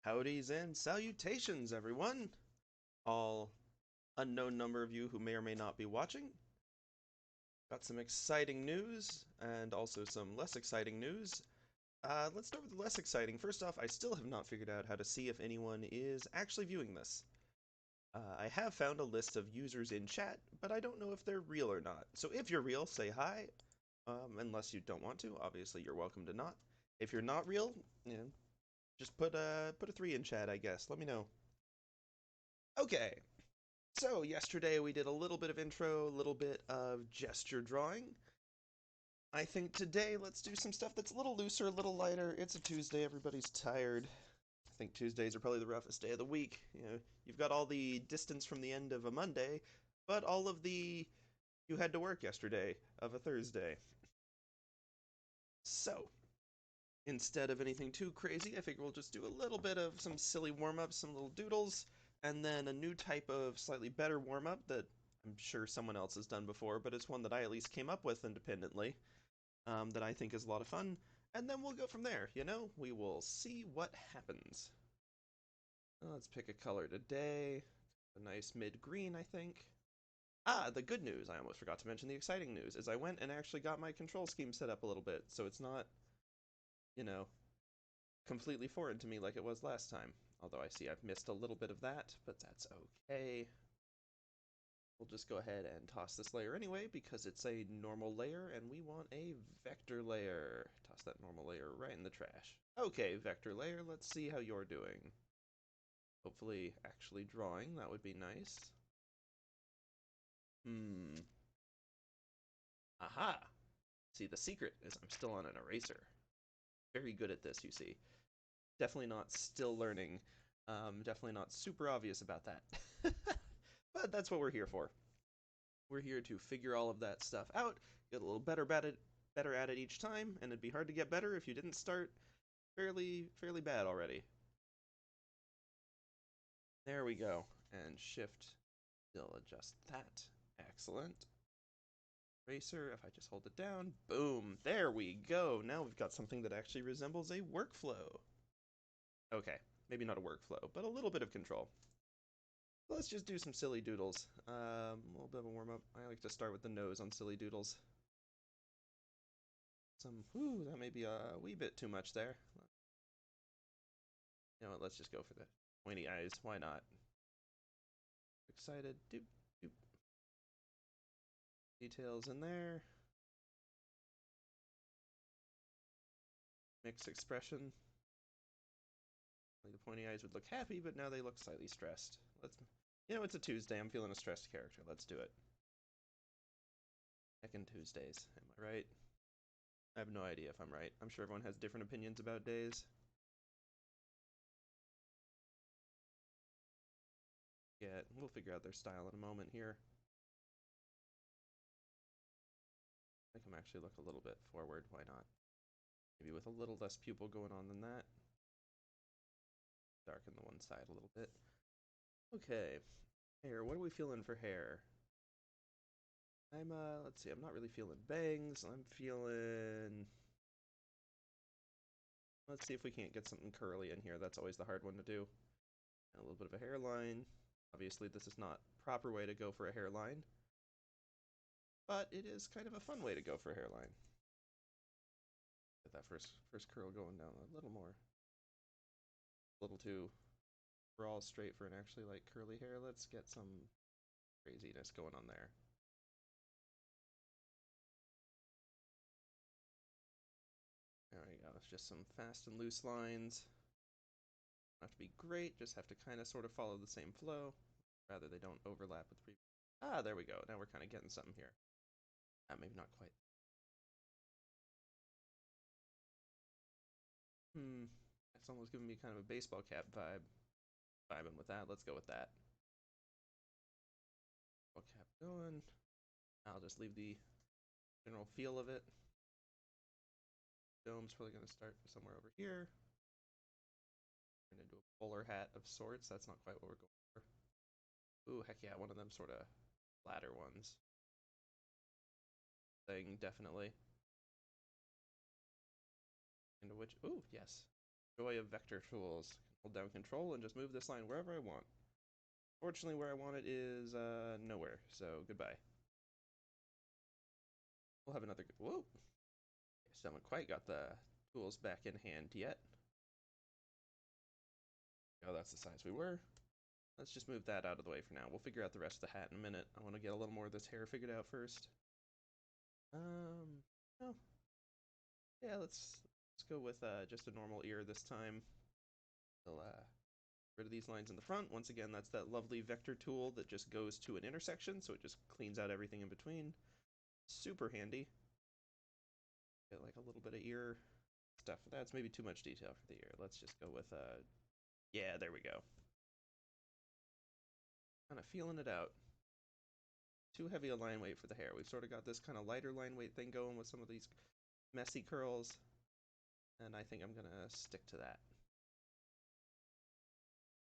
Howdys and salutations, everyone! All unknown number of you who may or may not be watching. Got some exciting news, and also some less exciting news. Let's start with the less exciting. First off, I still have not figured out how to see if anyone is actually viewing this. I have found a list of users in chat, but I don't know if they're real or not. So if you're real, say hi. Unless you don't want to, obviously you're welcome to not. If you're not real, just put a 3 in chat, I guess. Let me know. Okay, so yesterday we did a little bit of intro, a little bit of gesture drawing. I think today let's do some stuff that's a little looser, a little lighter. It's a Tuesday, everybody's tired. I think Tuesdays are probably the roughest day of the week. You've got all the distance from the end of a Monday, but all of the you had to work yesterday of a Thursday. So, instead of anything too crazy, I figure we'll just do a little bit of some silly warm-ups, some little doodles, and then a new type of slightly better warm-up that I'm sure someone else has done before, but it's one that I at least came up with independently, that I think is a lot of fun, and then we'll go from there, We will see what happens. Let's pick a color today. A nice mid-green, I think. The good news, I almost forgot to mention the exciting news, is I went and actually got my control scheme set up a little bit, so it's not, you know, completely foreign to me like it was last time. Although I see I've missed a little bit of that, but that's okay. We'll just go ahead and toss this layer anyway because it's a normal layer and we want a vector layer. Toss that normal layer right in the trash. Okay, vector layer, let's see how you're doing. Hopefully actually drawing, that would be nice. Aha! See, the secret is I'm still on an eraser. Very good at this, you see. Definitely not still learning. Definitely not super obvious about that. But that's what we're here for. We're here to figure all of that stuff out, get a little better at it each time, and it'd be hard to get better if you didn't start fairly bad already. There we go. And shift, still adjust that. Excellent. Eraser, if I just hold it down, boom, there we go. Now we've got something that actually resembles a workflow. Okay, maybe not a workflow, but a little bit of control. Let's just do some silly doodles. A little bit of a warm-up. I like to start with the nose on silly doodles. Ooh, that may be a wee bit too much there. You know what, let's just go for the pointy eyes. Why not? Excited. Doop, doop. Details in there. Mixed expression. The pointy eyes would look happy, but now they look slightly stressed. It's a Tuesday. I'm feeling a stressed character. Let's do it. Heckin' Tuesdays. Am I right? I have no idea if I'm right. I'm sure everyone has different opinions about days. Yeah, we'll figure out their style in a moment here. I can actually look a little bit forward. Why not? Maybe with a little less pupil going on than that. Darken the one side a little bit. Okay. Hair. What are we feeling for hair? Let's see. I'm not really feeling bangs. I'm feeling... Let's see if we can't get something curly in here. That's always the hard one to do. And a little bit of a hairline. Obviously, this is not proper way to go for a hairline. But it is kind of a fun way to go for a hairline. Get that first curl going down a little more. A little too raw straight for an actually like curly hair. Let's get some craziness going on there. There we go. It's just some fast and loose lines. Don't have to be great, just have to kind of sort of follow the same flow. Rather, they don't overlap with the previous. Ah, there we go. Now we're kind of getting something here. Maybe not quite. It's almost giving me kind of a baseball cap vibe. Vibing with that. Let's go with that. Baseball cap going. I'll just leave the general feel of it. Dome's probably going to start somewhere over here. Turn into a bowler hat of sorts. That's not quite what we're going for. Ooh, heck yeah, one of them sort of flatter ones. Thing, definitely. Into which, ooh, yes. Joy of vector tools. Hold down control and just move this line wherever I want. Fortunately, where I want it is nowhere, so goodbye. We'll have another. Whoa! Still haven't quite got the tools back in hand yet. Oh, that's the size we were. Let's just move that out of the way for now. We'll figure out the rest of the hat in a minute. I want to get a little more of this hair figured out first. Oh, yeah, let's go with just a normal ear this time. We'll rid of these lines in the front. Once again, that's that lovely vector tool that just goes to an intersection, so it just cleans out everything in between. Super handy. Get like a little bit of ear stuff. That's maybe too much detail for the ear. Let's just go with yeah, there we go. Kind of feeling it out. Too heavy a line weight for the hair. We've sort of got this kind of lighter line weight thing going with some of these messy curls, and I think I'm gonna stick to that.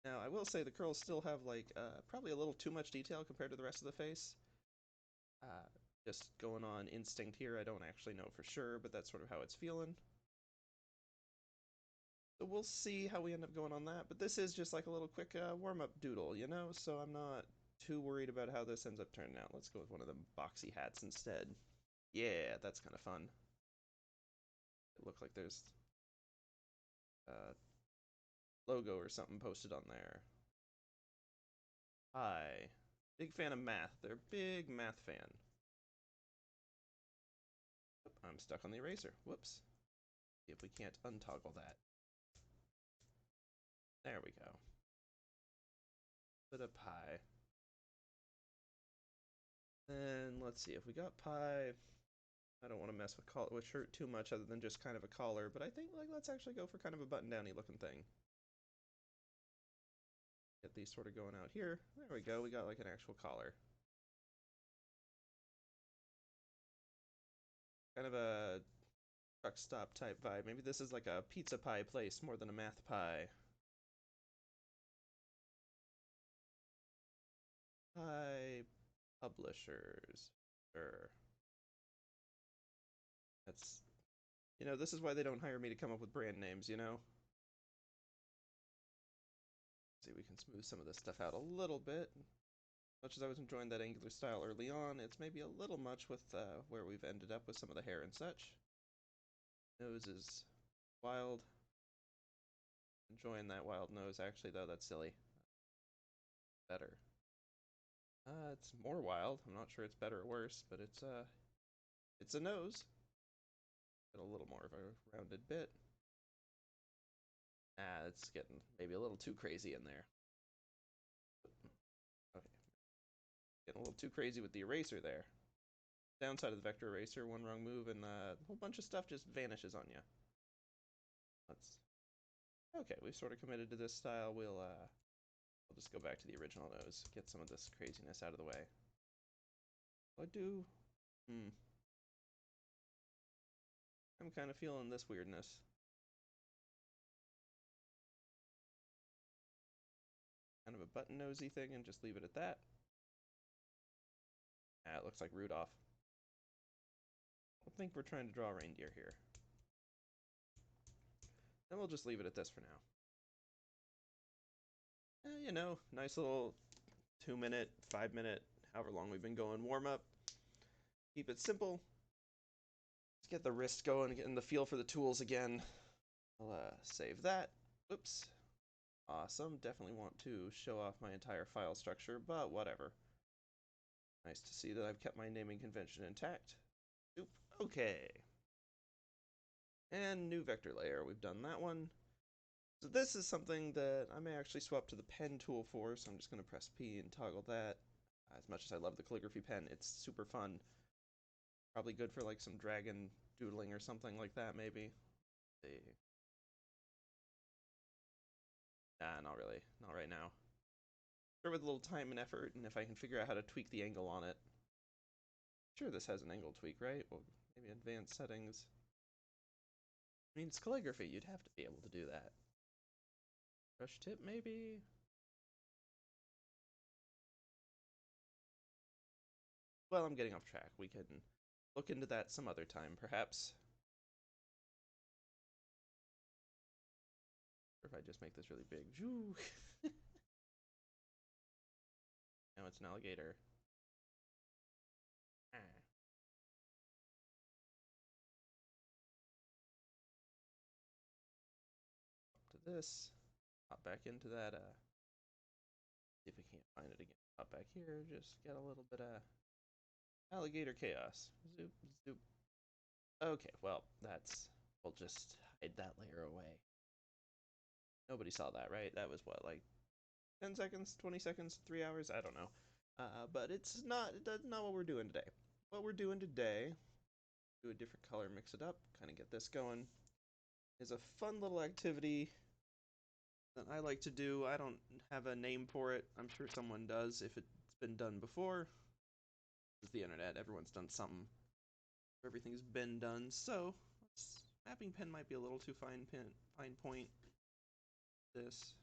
Now, I will say the curls still have like probably a little too much detail compared to the rest of the face. Uh, just going on instinct here, I don't actually know for sure, but that's sort of how it's feeling. So we'll see how we end up going on that, but this is just like a little quick warm-up doodle, you know? So I'm not too worried about how this ends up turning out. Let's go with one of them boxy hats instead. Yeah, that's kind of fun. It looks like there's a logo or something posted on there. Hi. Big fan of math. They're a big math fan. I'm stuck on the eraser. Whoops. See if we can't untoggle that. There we go. Put a pie. Then let's see if we got pie. I don't want to mess with shirt too much other than just kind of a collar, but I think like let's actually go for kind of a button-downy looking thing. Get these sort of going out here. There we go. We got like an actual collar. Kind of a truck stop type vibe. Maybe this is like a pizza pie place more than a math pie. Pie publishers. Sure. That's, you know, this is why they don't hire me to come up with brand names, you know? See, we can smooth some of this stuff out a little bit. Much as I was enjoying that angular style early on, it's maybe a little much with where we've ended up with some of the hair and such. Nose is wild. Enjoying that wild nose, actually, though. That's silly. Better. It's more wild. I'm not sure it's better or worse, but it's a nose. Get a little more of a rounded bit. Ah, it's getting maybe a little too crazy in there. Okay. Getting a little too crazy with the eraser there. Downside of the vector eraser, one wrong move, and a whole bunch of stuff just vanishes on you. Let's. Okay, we've sort of committed to this style. We'll just go back to the original nose, get some of this craziness out of the way. What do? I'm kind of feeling this weirdness. Kind of a button nosy thing, and just leave it at that. Ah, it looks like Rudolph. I think we're trying to draw a reindeer here. Then we'll just leave it at this for now. You know, nice little 2-minute, 5-minute, however long we've been going warm up. Keep it simple. Let's get the wrist going, getting the feel for the tools again. I'll save that. Oops. Awesome. Definitely want to show off my entire file structure, but whatever. Nice to see that I've kept my naming convention intact. Oop. Okay. And new vector layer. We've done that one. So this is something that I may actually swap to the pen tool for, so I'm just going to press P and toggle that. As much as I love the calligraphy pen, it's super fun. Probably good for like some dragon doodling or something like that, maybe. Let's see. Nah, not really. Not right now. Sure, with a little time and effort, and if I can figure out how to tweak the angle on it. Sure, this has an angle tweak, right? Well, maybe advanced settings. I mean, it's calligraphy. You'd have to be able to do that. Brush tip, maybe? Well, I'm getting off track. We can look into that some other time, perhaps. if I just make this really big? Now it's an alligator. Ah. Up to this. Hop back into that. See if I can't find it again. Hop back here. Just get a little bit of alligator chaos. Zoop, zoop. Okay, well, that's... We'll just hide that layer away. Nobody saw that, right? That was what, like 10 seconds, 20 seconds, 3 hours? I don't know. But that's not what we're doing today. What we're doing today, do a different color, mix it up, kind of get this going, is a fun little activity that I like to do. I don't have a name for it. I'm sure someone does if it's been done before. It's the internet. Everyone's done something. Everything's been done. So, mapping pen might be a little too fine point. This.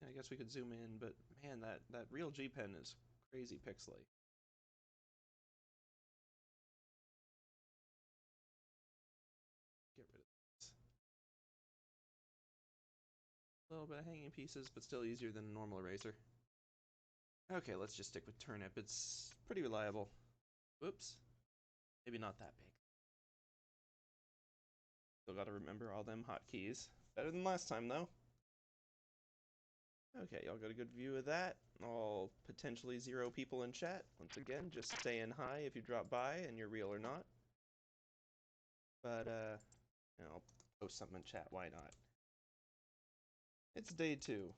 I guess we could zoom in, but man, that real G pen is crazy pixely. Get rid of this. A little bit of hanging pieces, but still easier than a normal eraser. Okay, let's just stick with turnip. It's pretty reliable. Whoops. Maybe not that big. Still gotta remember all them hotkeys. Better than last time, though. Okay, y'all got a good view of that. All potentially 0 people in chat. Once again, just saying hi if you drop by and you're real or not. But, I'll post something in chat, why not? It's day 2.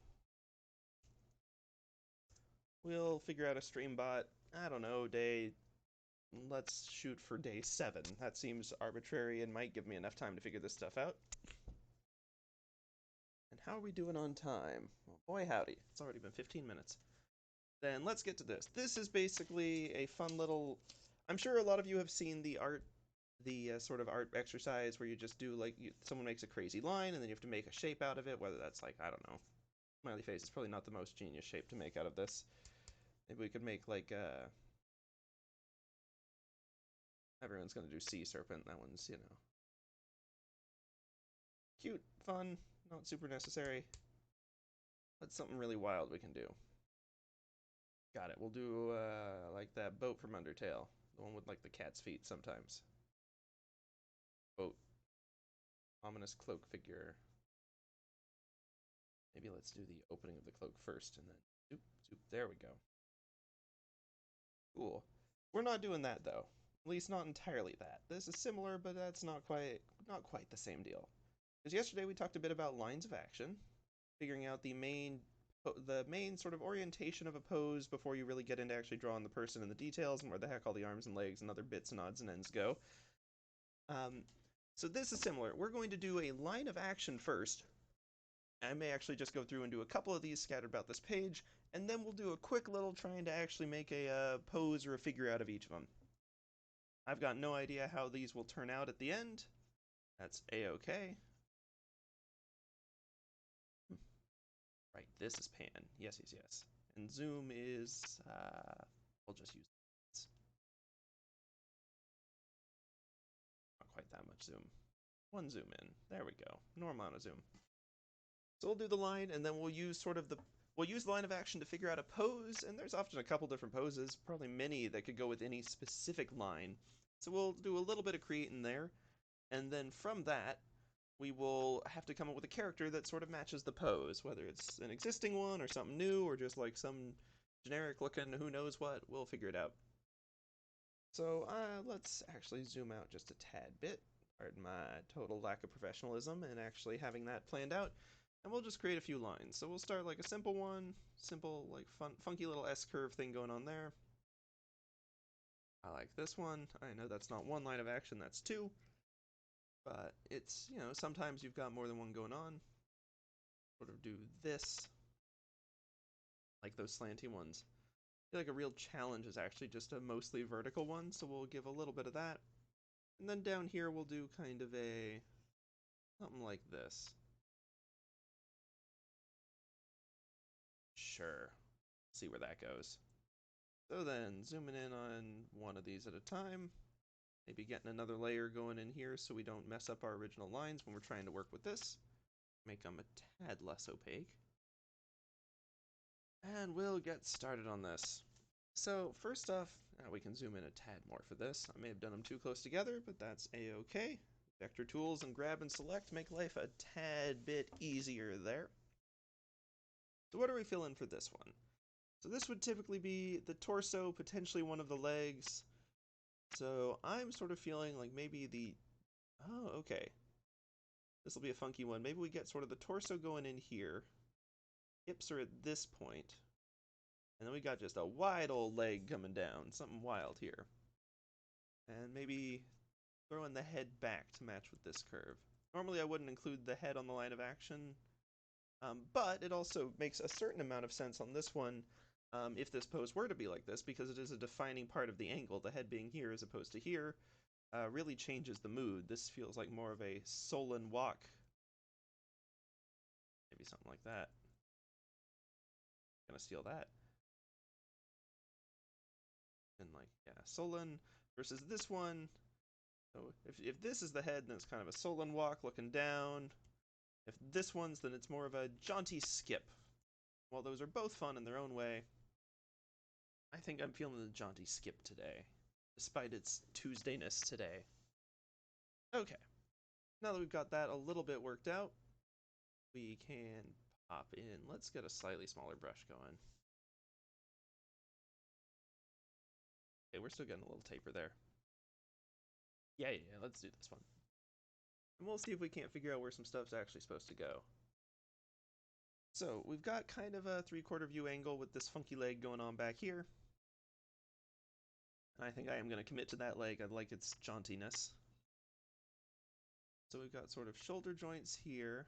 We'll figure out a stream bot, I don't know, let's shoot for day 7. That seems arbitrary and might give me enough time to figure this stuff out. And how are we doing on time? Well, boy howdy, it's already been 15 minutes. Then let's get to this. This is basically a fun little... I'm sure a lot of you have seen the sort of art exercise where you just do, like, someone makes a crazy line and then you have to make a shape out of it, whether that's, like, I don't know. Smiley face is probably not the most genius shape to make out of this. Maybe we could make, like, everyone's gonna do sea serpent. That one's, you know, cute, fun, not super necessary. But something really wild we can do. Got it. We'll do, like that boat from Undertale. The one with, like, the cat's feet sometimes. Boat. Ominous cloak figure. Maybe let's do the opening of the cloak first, and then zoop, zoop. There we go. Cool. We're not doing that, though. At least not entirely that. This is similar, but that's not quite the same deal. Because yesterday we talked a bit about lines of action, figuring out the main sort of orientation of a pose before you really get into actually drawing the person and the details and where the heck all the arms and legs and other bits and odds and ends go. So this is similar. We're going to do a line of action first. I may actually just go through and do a couple of these scattered about this page, and then we'll do a quick little trying to actually make a pose or a figure out of each of them. I've got no idea how these will turn out at the end. That's a-okay. Right, this is pan. Yes, yes, yes. And zoom is, we'll just use this. Not quite that much zoom. One zoom in. There we go. Normal amount of zoom. So we'll do the line, and then we'll use we'll use the line of action to figure out a pose, and there's often a couple different poses, probably many that could go with any specific line. So we'll do a little bit of creating there, and then from that, we will have to come up with a character that sort of matches the pose, whether it's an existing one or something new or just like some generic looking who knows what. We'll figure it out. So let's actually zoom out just a tad bit. Pardon my total lack of professionalism and actually having that planned out. And we'll just create a few lines. So we'll start like a simple one, simple like funky little S-curve thing going on there. I like this one. I know that's not one line of action, that's 2. But it's, you know, sometimes you've got more than one going on. Sort of do this, like those slanty ones. I feel like a real challenge is actually just a mostly vertical one, so we'll give a little bit of that. And then down here we'll do kind of a, something like this. Sure. See where that goes. So then, zooming in on one of these at a time. Maybe getting another layer going in here so we don't mess up our original lines when we're trying to work with this. make them a tad less opaque. And we'll get started on this. So first off, we can zoom in a tad more for this. I may have done them too close together, but that's a-okay. Vector tools and grab and select make life a tad bit easier there. So what are we feeling for this one? So this would typically be the torso, potentially one of the legs. So I'm sort of feeling like maybe the... Oh, okay. This will be a funky one. Maybe we get sort of the torso going in here. Hips are at this point. And then we got just a wide old leg coming down. Something wild here. And maybe throwing the head back to match with this curve. Normally I wouldn't include the head on the line of action. But it also makes a certain amount of sense on this one if this pose were to be like this, because it is a defining part of the angle. The head being here as opposed to here really changes the mood. This feels like more of a Solon walk. Maybe something like that. Gonna steal that. And like, yeah, Solon versus this one. So if this is the head, then it's kind of a Solon walk looking down. If this one's, then it's more of a jaunty skip. While those are both fun in their own way, I think I'm feeling the jaunty skip today, despite its Tuesdayness today. Okay, now that we've got that a little bit worked out, we can pop in. Let's get a slightly smaller brush going. Okay, we're still getting a little taper there. Yeah, let's do this one. And we'll see if we can't figure out where some stuff's actually supposed to go. So, we've got kind of a 3/4 view angle with this funky leg going on back here. And I think I am going to commit to that leg. I like its jauntiness. So we've got sort of shoulder joints here.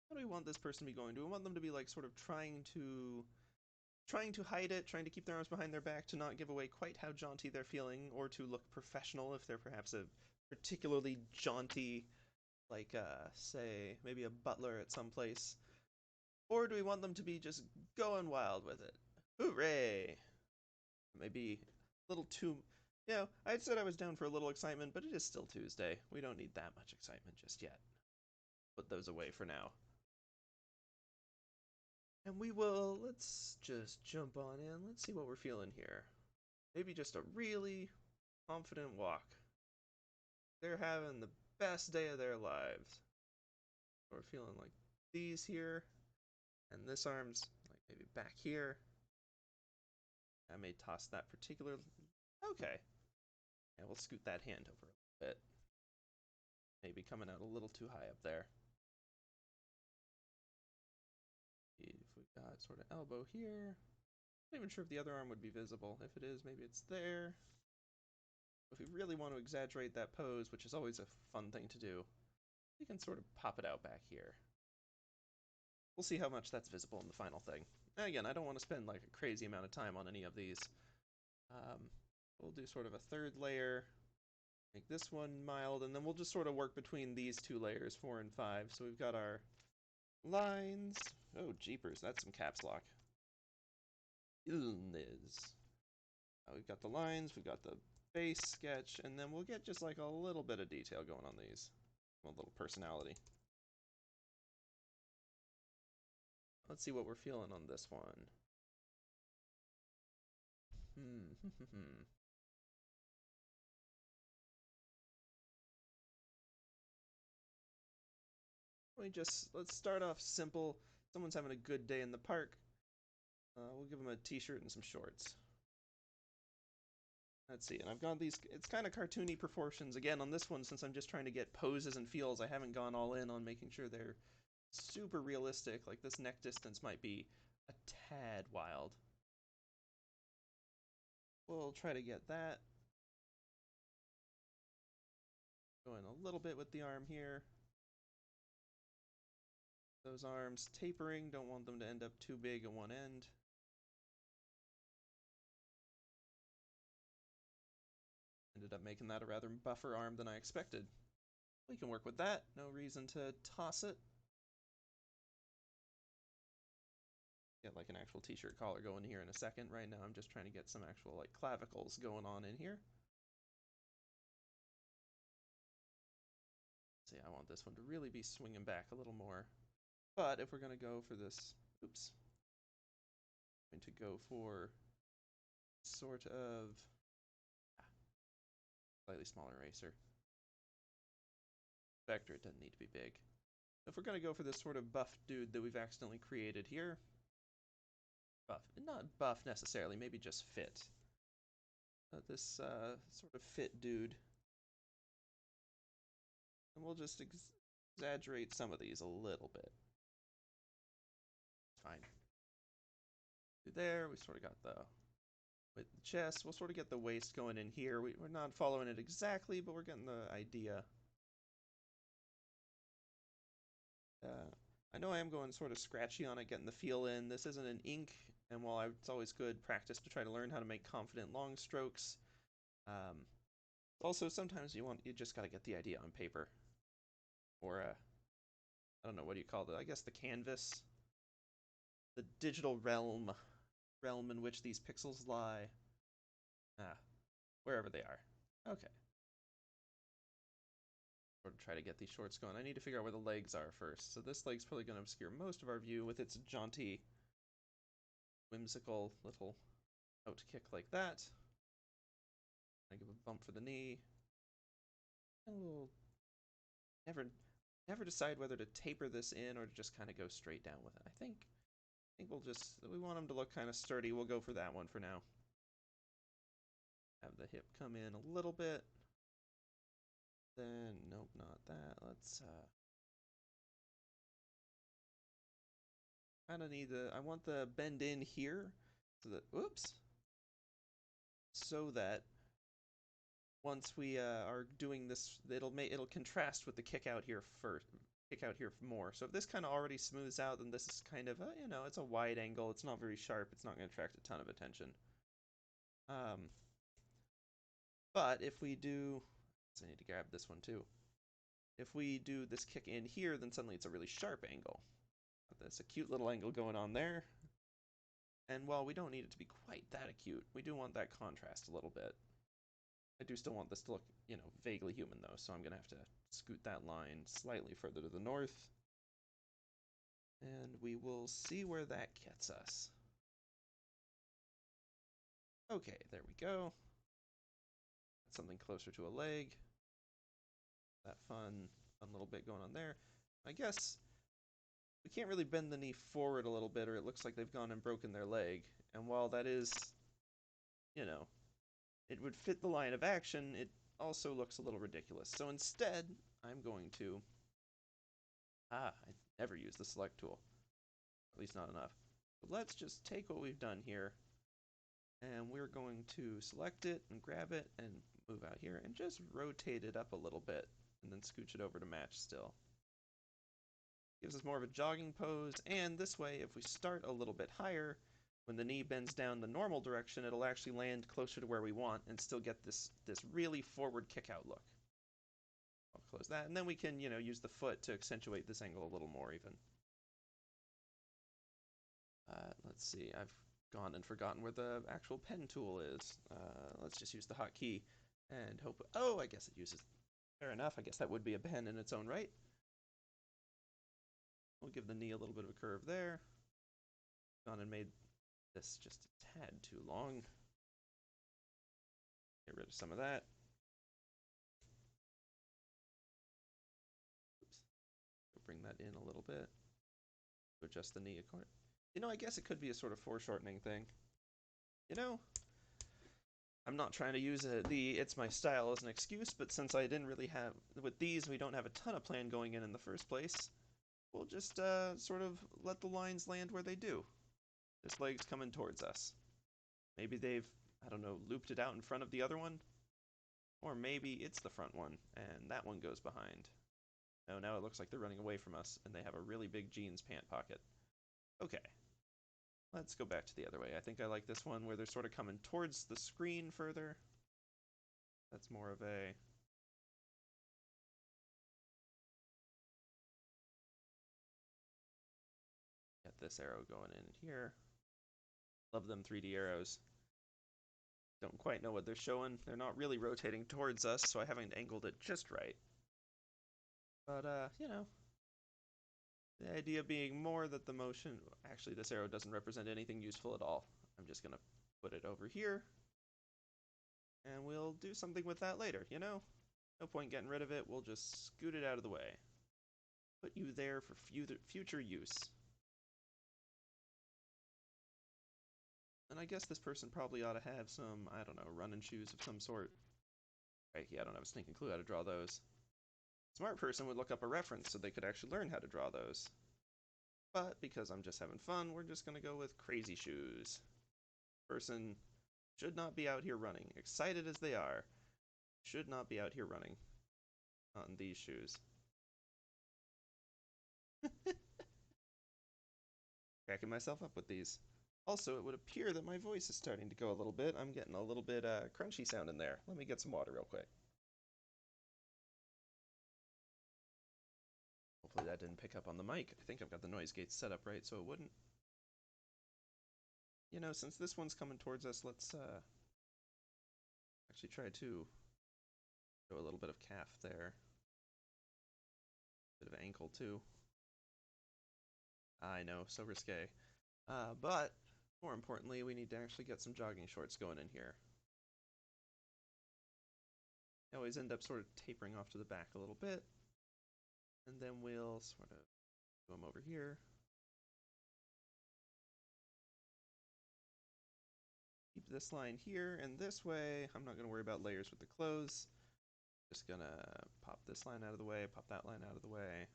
What do we want this person to be going? Do we want them to be like sort of trying to hide it, trying to keep their arms behind their back to not give away quite how jaunty they're feeling, or to look professional if they're perhaps a particularly jaunty, like, say, maybe a butler at some place? Or do we want them to be just going wild with it? Hooray! Maybe a little too... You know, I said I was down for a little excitement, but it is still Tuesday. We don't need that much excitement just yet. Put those away for now. And we will, let's just jump on in. Let's see what we're feeling here. Maybe just a really confident walk. They're having the best day of their lives. We're feeling like these here. And this arm's like maybe back here. I may toss that particular... Okay. Yeah, we'll scoot that hand over a bit. Maybe coming out a little too high up there. If we got sort of elbow here. Not even sure if the other arm would be visible. If it is, maybe it's there. If we really want to exaggerate that pose, which is always a fun thing to do, we can sort of pop it out back here. We'll see how much that's visible in the final thing. And again, I don't want to spend like a crazy amount of time on any of these. We'll do sort of a third layer, make this one mild, and then we'll just sort of work between these two layers, 4 and 5. So we've got our lines. Oh, jeepers, that's some caps lock. Illness. We've got the lines, we've got the base sketch, and then we'll get just like a little bit of detail going on these. A little personality. Let's see what we're feeling on this one. Let's start off simple. Someone's having a good day in the park. We'll give them a t-shirt and some shorts. Let's see, and I've got these, it's kind of cartoony proportions. Again, on this one, since I'm just trying to get poses and feels, I haven't gone all in on making sure they're super realistic. Like this neck distance might be a tad wild. We'll try to get that. Going a little bit with the arm here. Those arms tapering, don't want them to end up too big at one end. Ended up making that a rather buffer arm than I expected. We can work with that, no reason to toss it. Get like an actual t-shirt collar going here in a second. Right now I'm just trying to get some actual like clavicles going on in here. So yeah, I want this one to really be swinging back a little more. But if we're going to go for this, oops, I'm going to go for sort of slightly smaller eraser. Vector, it doesn't need to be big. If we're going to go for this sort of buff dude that we've accidentally created here, buff, not buff necessarily, maybe just fit. This sort of fit dude. And we'll just exaggerate some of these a little bit. Fine. There, we sort of got the with the chest. We'll sort of get the waist going in here. We're not following it exactly, but we're getting the idea. I know I am going sort of scratchy on it, getting the feel in. This isn't an ink, and while it's always good practice to try to learn how to make confident long strokes, also sometimes you just got to get the idea on paper, or I don't know, what do you call it? I guess the canvas, the digital realm in which these pixels lie. Wherever they are. Okay. Or to try to get these shorts going. I need to figure out where the legs are first. So this leg's probably going to obscure most of our view with its jaunty, whimsical little out kick like that. I give a bump for the knee. And we'll never decide whether to taper this in or to just kind of go straight down with it. I think we want them to look kind of sturdy. We'll go for that one for now. Have the hip come in a little bit. Then, nope, not that. Let's, kind of need I want the bend in here, so that, oops, so that once we are doing this, it'll contrast with the kick out here more. So if this kind of already smooths out, then this is kind of you know, it's a wide angle. It's not very sharp. It's not going to attract a ton of attention. But if we do, so I need to grab this one too. If we do this kick in here, then suddenly it's a really sharp angle. There's a cute little angle going on there. And while we don't need it to be quite that acute, we do want that contrast a little bit. I do still want this to look, you know, vaguely human though, so I'm going to have to scoot that line slightly further to the north. And we will see where that gets us. Okay, there we go. Something closer to a leg. That fun little bit going on there. I guess we can't really bend the knee forward a little bit, or it looks like they've gone and broken their leg. And while that is, you know, it would fit the line of action, it also looks a little ridiculous. So instead, I'm going to... I never use the select tool. At least not enough. But let's just take what we've done here, and we're going to select it and grab it and move out here and just rotate it up a little bit, and then scooch it over to match still. Gives us more of a jogging pose, and this way, if we start a little bit higher, when the knee bends down the normal direction, it'll actually land closer to where we want and still get this really forward kick-out look. I'll close that, and then we can, you know, use the foot to accentuate this angle a little more even. Let's see, I've gone and forgotten where the actual pen tool is. Let's just use the hotkey and hope... Oh, I guess it uses... Fair enough, I guess that would be a pen in its own right. We'll give the knee a little bit of a curve there. Gone and made this just a tad too long. Get rid of some of that. Oops. Bring that in a little bit. Adjust the knee accordingly. You know, I guess it could be a sort of foreshortening thing. You know, I'm not trying to use it's my style as an excuse, but since I didn't really have, with these, we don't have a ton of plan going in the first place, we'll just sort of let the lines land where they do. This leg's coming towards us. Maybe they've, I don't know, looped it out in front of the other one. Or maybe it's the front one, and that one goes behind. No, now it looks like they're running away from us, and they have a really big jeans pant pocket. Okay. Let's go back to the other way. I think I like this one where they're sort of coming towards the screen further. That's more of a... Get this arrow going in here. Love them 3D arrows. Don't quite know what they're showing. They're not really rotating towards us, so I haven't angled it just right. But, you know, the idea being more that the motion... Actually, this arrow doesn't represent anything useful at all. I'm just gonna put it over here, and we'll do something with that later, you know? No point getting rid of it, we'll just scoot it out of the way. Put you there for future use. And I guess this person probably ought to have some, I don't know, running shoes of some sort. Right, yeah, I don't have a stinking clue how to draw those. Smart person would look up a reference so they could actually learn how to draw those. But because I'm just having fun, we're just gonna go with crazy shoes. Person should not be out here running. Excited as they are, should not be out here running on these shoes. Cracking myself up with these. Also, it would appear that my voice is starting to go a little bit. I'm getting a little bit crunchy sound in there. Let me get some water real quick. Hopefully that didn't pick up on the mic. I think I've got the noise gates set up right so it wouldn't. You know, since this one's coming towards us, let's actually try to show a little bit of calf there. Bit of ankle too. I know, so risque. But more importantly, we need to actually get some jogging shorts going in here. I always end up sort of tapering off to the back a little bit. And then we'll sort of do them over here. Keep this line here, and this way, I'm not going to worry about layers with the clothes. Just gonna pop this line out of the way, pop that line out of the way.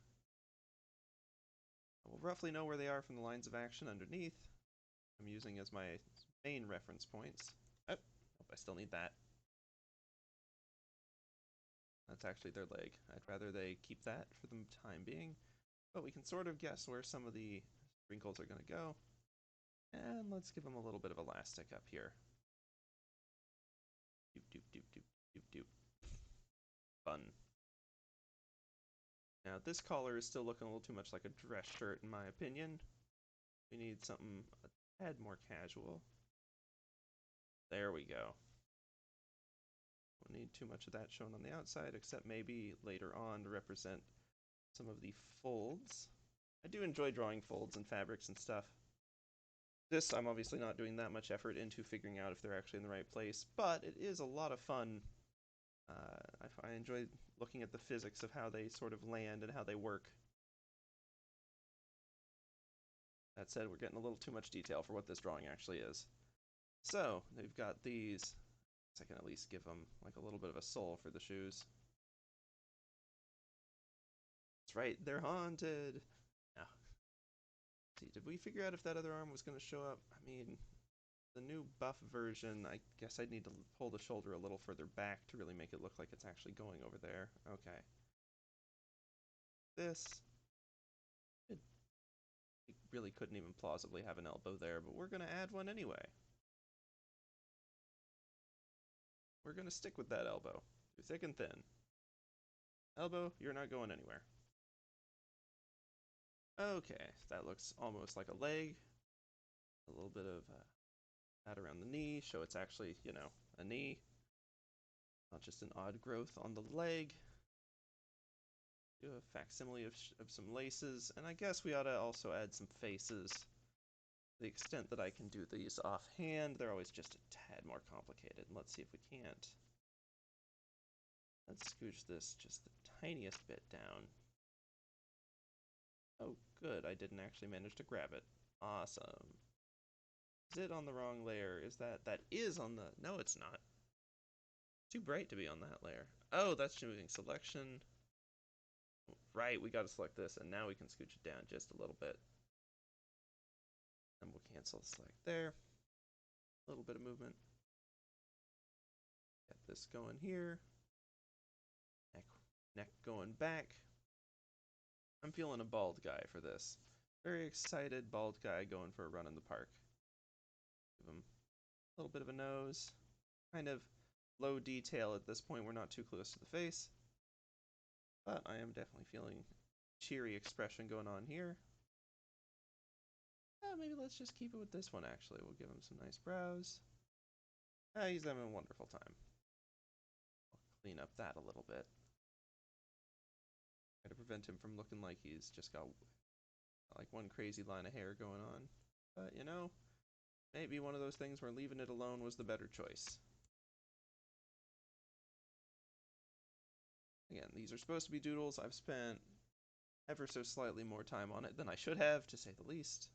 We'll roughly know where they are from the lines of action underneath. I'm using as my main reference points. Oh, I still need that. That's actually their leg. I'd rather they keep that for the time being. But we can sort of guess where some of the wrinkles are going to go. And let's give them a little bit of elastic up here. Doop, doop, doop, doop, doop, doop. Fun. Now, this collar is still looking a little too much like a dress shirt, in my opinion. We need something a tad more casual. There we go. Don't need too much of that shown on the outside, except maybe later on to represent some of the folds. I do enjoy drawing folds and fabrics and stuff. This, I'm obviously not doing that much effort into figuring out if they're actually in the right place, but it is a lot of fun. I enjoy looking at the physics of how they sort of land and how they work. That said, we're getting a little too much detail for what this drawing actually is. So, they've got these. I can at least give them like a little bit of a soul for the shoes. That's right, they're haunted! Now, see, did we figure out if that other arm was going to show up? I mean, the new buff version, I guess I'd need to pull the shoulder a little further back to really make it look like it's actually going over there. Okay. This. It really couldn't even plausibly have an elbow there, but we're going to add one anyway. We're going to stick with that elbow, through thick and thin. Elbow, you're not going anywhere. Okay, that looks almost like a leg. A little bit of that around the knee, show it's actually, you know, a knee. Not just an odd growth on the leg. Do a facsimile of some laces, and I guess we ought to also add some faces. To the extent that I can do these offhand, they're always just a tad more complicated. And let's see if we can't. Let's scooch this just the tiniest bit down. Oh, good, I didn't actually manage to grab it. Awesome. Is it on the wrong layer? Is that is on the... No, it's not. Too bright to be on that layer. Oh, that's moving selection. Right, we gotta select this, and now we can scooch it down just a little bit. And we'll cancel select there. A little bit of movement. Get this going here. Neck going back. I'm feeling a bald guy for this. Very excited bald guy going for a run in the park. Give him a little bit of a nose. Kind of low detail at this point. We're not too close to the face. But I am definitely feeling cheery expression going on here. Maybe let's just keep it with this one, actually. We'll give him some nice brows. He's having a wonderful time. I'll clean up that a little bit. Try to prevent him from looking like he's just got like one crazy line of hair going on. But, you know, maybe one of those things where leaving it alone was the better choice. Again, these are supposed to be doodles. I've spent ever so slightly more time on it than I should have, to say the least.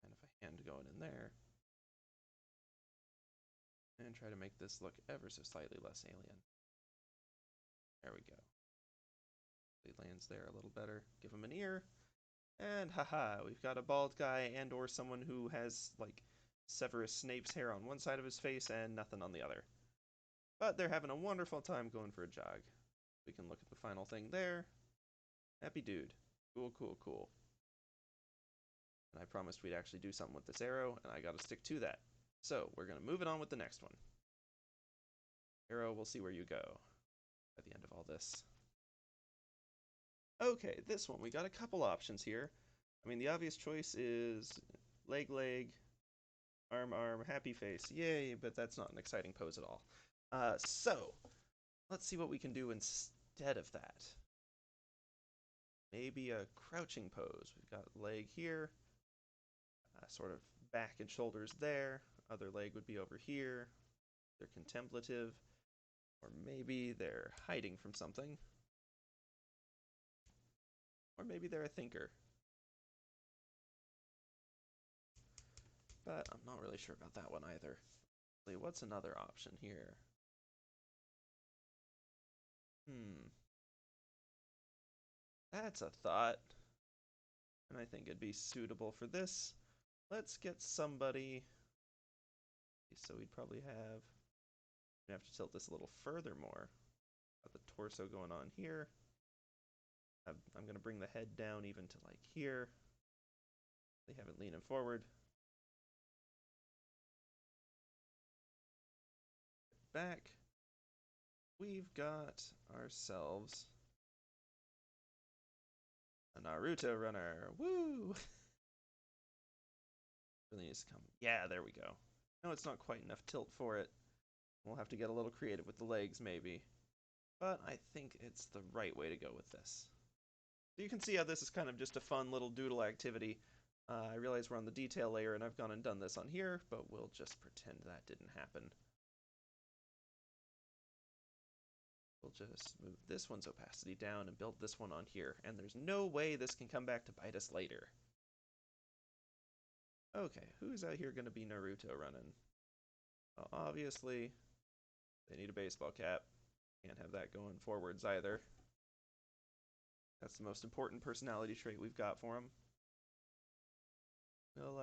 Kind of a hand going in there. And try to make this look ever so slightly less alien. There we go. He lands there a little better. Give him an ear. And haha, we've got a bald guy and or someone who has, like, Severus Snape's hair on one side of his face and nothing on the other. But they're having a wonderful time going for a jog. We can look at the final thing there. Happy dude. Cool, cool, cool. And I promised we'd actually do something with this arrow, and I gotta stick to that. So, we're gonna move it on with the next one. Arrow, we'll see where you go at the end of all this. Okay, this one, we got a couple options here. I mean, the obvious choice is leg, leg, arm, arm, happy face. Yay, but that's not an exciting pose at all. So, let's see what we can do instead of that. Maybe a crouching pose. We've got leg here, sort of back and shoulders there. Other leg would be over here. They're contemplative, or maybe they're hiding from something. Or maybe they're a thinker. But I'm not really sure about that one either. What's another option here? That's a thought. And I think it'd be suitable for this. Let's get somebody. So we'd probably have to tilt this a little further more. Got the torso going on here. I'm going to bring the head down even to like here. They have it leaning forward. Back. We've got ourselves a Naruto runner. Woo! Really needs to come. Yeah, there we go. No, it's not quite enough tilt for it. We'll have to get a little creative with the legs, maybe. But I think it's the right way to go with this. So you can see how this is kind of just a fun little doodle activity. I realize we're on the detail layer and I've gone and done this on here, but we'll just pretend that didn't happen. We'll just move this one's opacity down and build this one on here, and there's no way this can come back to bite us later. Okay, who's out here going to be Naruto running? Well, obviously, they need a baseball cap. Can't have that going forwards either. That's the most important personality trait we've got for him. We'll,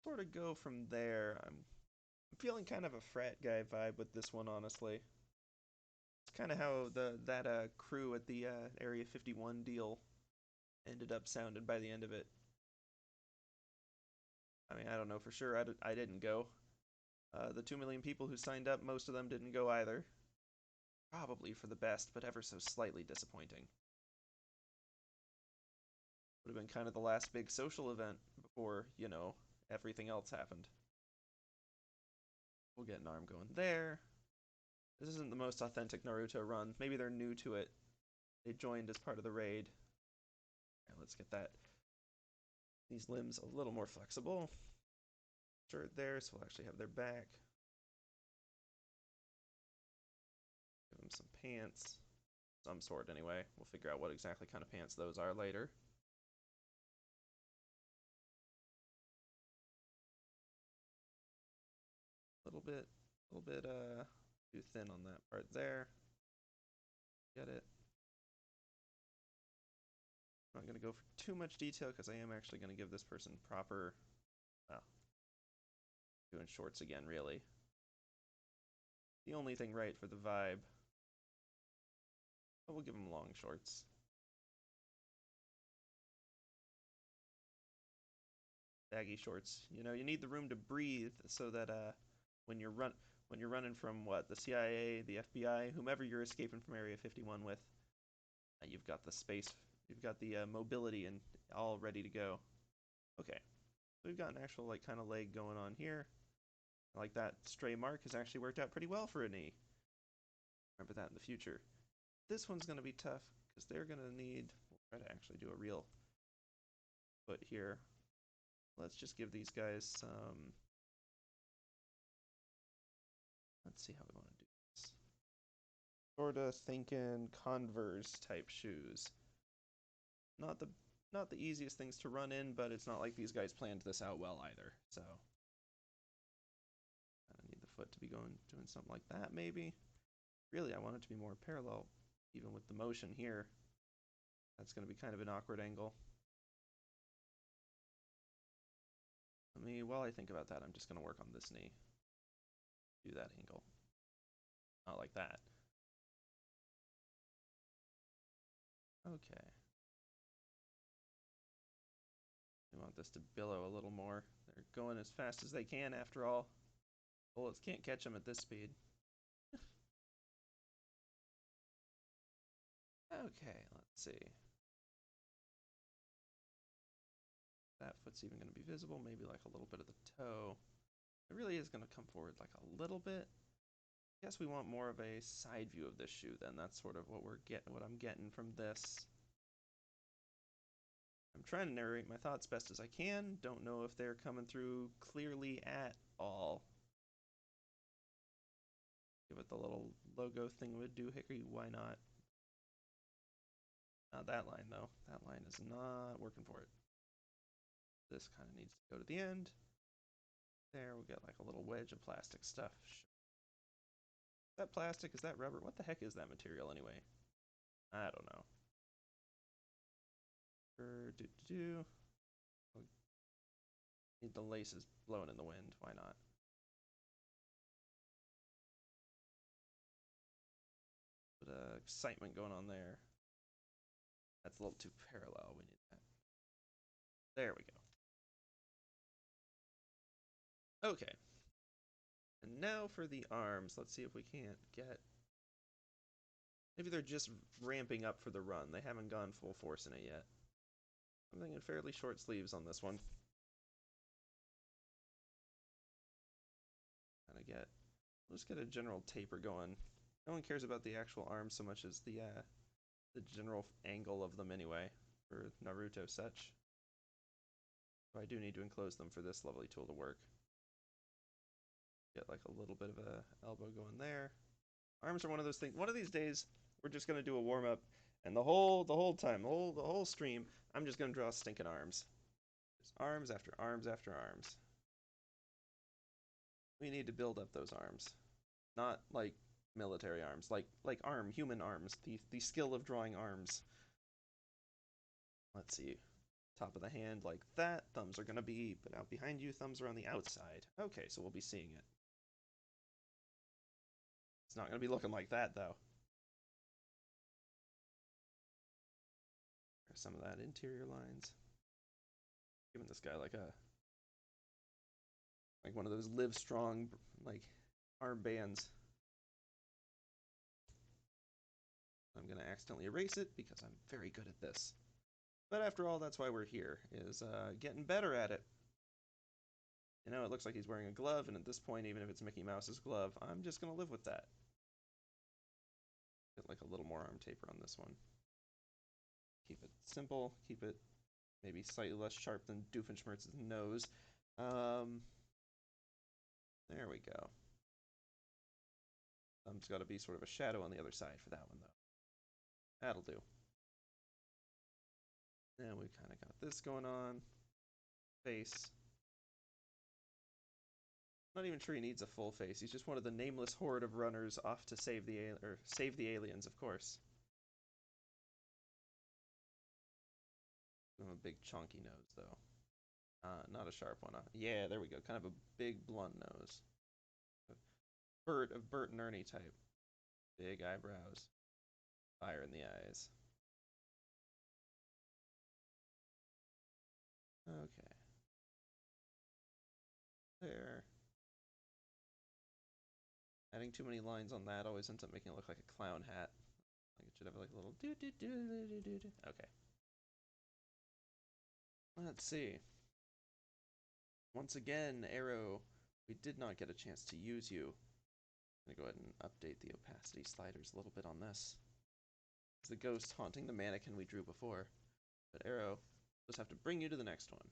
sort of go from there. I'm feeling kind of a frat guy vibe with this one, honestly. It's kind of how that crew at the Area 51 deal ended up sounding by the end of it. I mean, I don't know for sure. I didn't go. The 2 million people who signed up, most of them didn't go either. Probably for the best, but ever so slightly disappointing. Would have been kind of the last big social event before, you know, everything else happened. We'll get an arm going there. This isn't the most authentic Naruto run. Maybe they're new to it. They joined as part of the raid. Right, let's get these limbs a little more flexible. Shirt there, so we'll actually have their back. Give them some pants. Some sort, anyway. We'll figure out what exactly kind of pants those are later. A little bit too thin on that part there. Get it. I'm not going to go for too much detail because I am actually going to give this person proper, well, doing shorts again, really. The only thing right for the vibe. But we'll give them long shorts. Baggy shorts. You know, you need the room to breathe so that when you're running from what, the CIA, the FBI, whomever you're escaping from Area 51 with, you've got the space, you've got the mobility and all ready to go. Okay, so we've got an actual like kind of leg going on here. I like that stray mark has actually worked out pretty well for a knee. Remember that in the future. This one's going to be tough because they're going to need... We'll try to actually do a real foot here. Let's just give these guys some... Let's see how we want to do this. Sorta thinking Converse type shoes. Not the easiest things to run in, but it's not like these guys planned this out well either. So I need the foot to be doing something like that maybe. Really, I want it to be more parallel, even with the motion here. That's going to be kind of an awkward angle. While I think about that, I'm just going to work on this knee. Do that angle. Not like that. Okay. We want this to billow a little more. They're going as fast as they can after all. Bullets can't catch them at this speed. Okay, let's see. That foot's even going to be visible, maybe like a little bit of the toe. It really is going to come forward like a little bit. I guess we want more of a side view of this shoe then. That's sort of what I'm getting from this. I'm trying to narrate my thoughts best as I can. Don't know if they're coming through clearly at all. Give it the little logo thing would do hickory, why not? Not that line though. That line is not working for it. This kind of needs to go to the end. There, we'll get like a little wedge of plastic stuff. Is that plastic? Is that rubber? What the heck is that material anyway? I don't know. Need the laces blowing in the wind. Why not? Bit of excitement going on there. That's a little too parallel. We need that. There we go. Okay. And now for the arms. Let's see if we can't get... Maybe they're just ramping up for the run. They haven't gone full force in it yet. I'm thinking fairly short sleeves on this one. Let's get a general taper going. No one cares about the actual arms so much as the general angle of them anyway, for Naruto such. So I do need to enclose them for this lovely tool to work. Get like a little bit of a elbow going there. Arms are one of those things. One of these days, we're just gonna do a warm up, and the whole stream, I'm just gonna draw stinking arms. Just arms after arms after arms. We need to build up those arms, not like military arms, like human arms. The skill of drawing arms. Let's see. Top of the hand like that. Thumbs are gonna be put out behind you. Thumbs are on the outside. Okay, so we'll be seeing it. It's not gonna be looking like that though. There's some of that interior lines. Giving this guy like one of those Live Strong like armbands. I'm gonna accidentally erase it because I'm very good at this. But after all, that's why we're here, is getting better at it. You know, it looks like he's wearing a glove, and at this point, even if it's Mickey Mouse's glove, I'm just gonna live with that. Get like a little more arm taper on this one. Keep it simple, keep it maybe slightly less sharp than Doofenshmirtz's nose. There we go. Thumb's got to be sort of a shadow on the other side for that one, though. That'll do. And we kind of got this going on. Face. Not even sure he needs a full face. He's just one of the nameless horde of runners off to save the aliens, of course. A big chonky nose, though. Not a sharp one. Yeah, there we go. Kind of a big blunt nose. Bert and Ernie type. Big eyebrows. Fire in the eyes. Okay. There. Adding too many lines on that always ends up making it look like a clown hat. Like it should have like a little do do do do do do do. Okay. Let's see. Once again, Arrow, we did not get a chance to use you. I'm gonna go ahead and update the opacity sliders a little bit on this. It's the ghost haunting the mannequin we drew before. But Arrow, just have to bring you to the next one.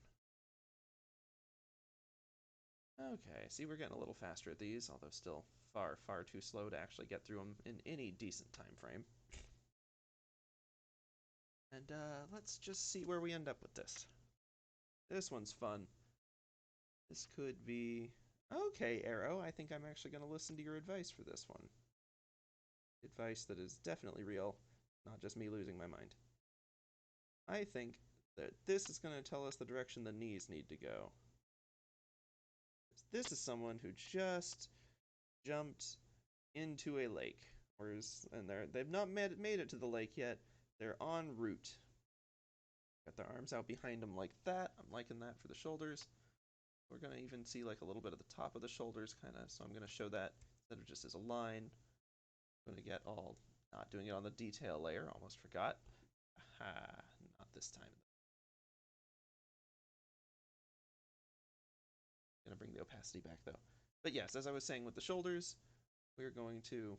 Okay, see, we're getting a little faster at these, although still far, far too slow to actually get through them in any decent time frame. And let's just see where we end up with this. This one's fun. This could be... Okay, Arrow, I think I'm actually going to listen to your advice for this one. Advice that is definitely real, not just me losing my mind. I think that this is going to tell us the direction the knees need to go. This is someone who just jumped into a lake, and they've not made it to the lake yet. They're en route. Got their arms out behind them like that. I'm liking that for the shoulders. We're gonna even see like a little bit of the top of the shoulders, kind of. So I'm gonna show that instead of just as a line. I'm gonna get all not doing it on the detail layer. Almost forgot. Aha, not this time. Gonna bring the opacity back though. But yes, as I was saying with the shoulders, we're going to...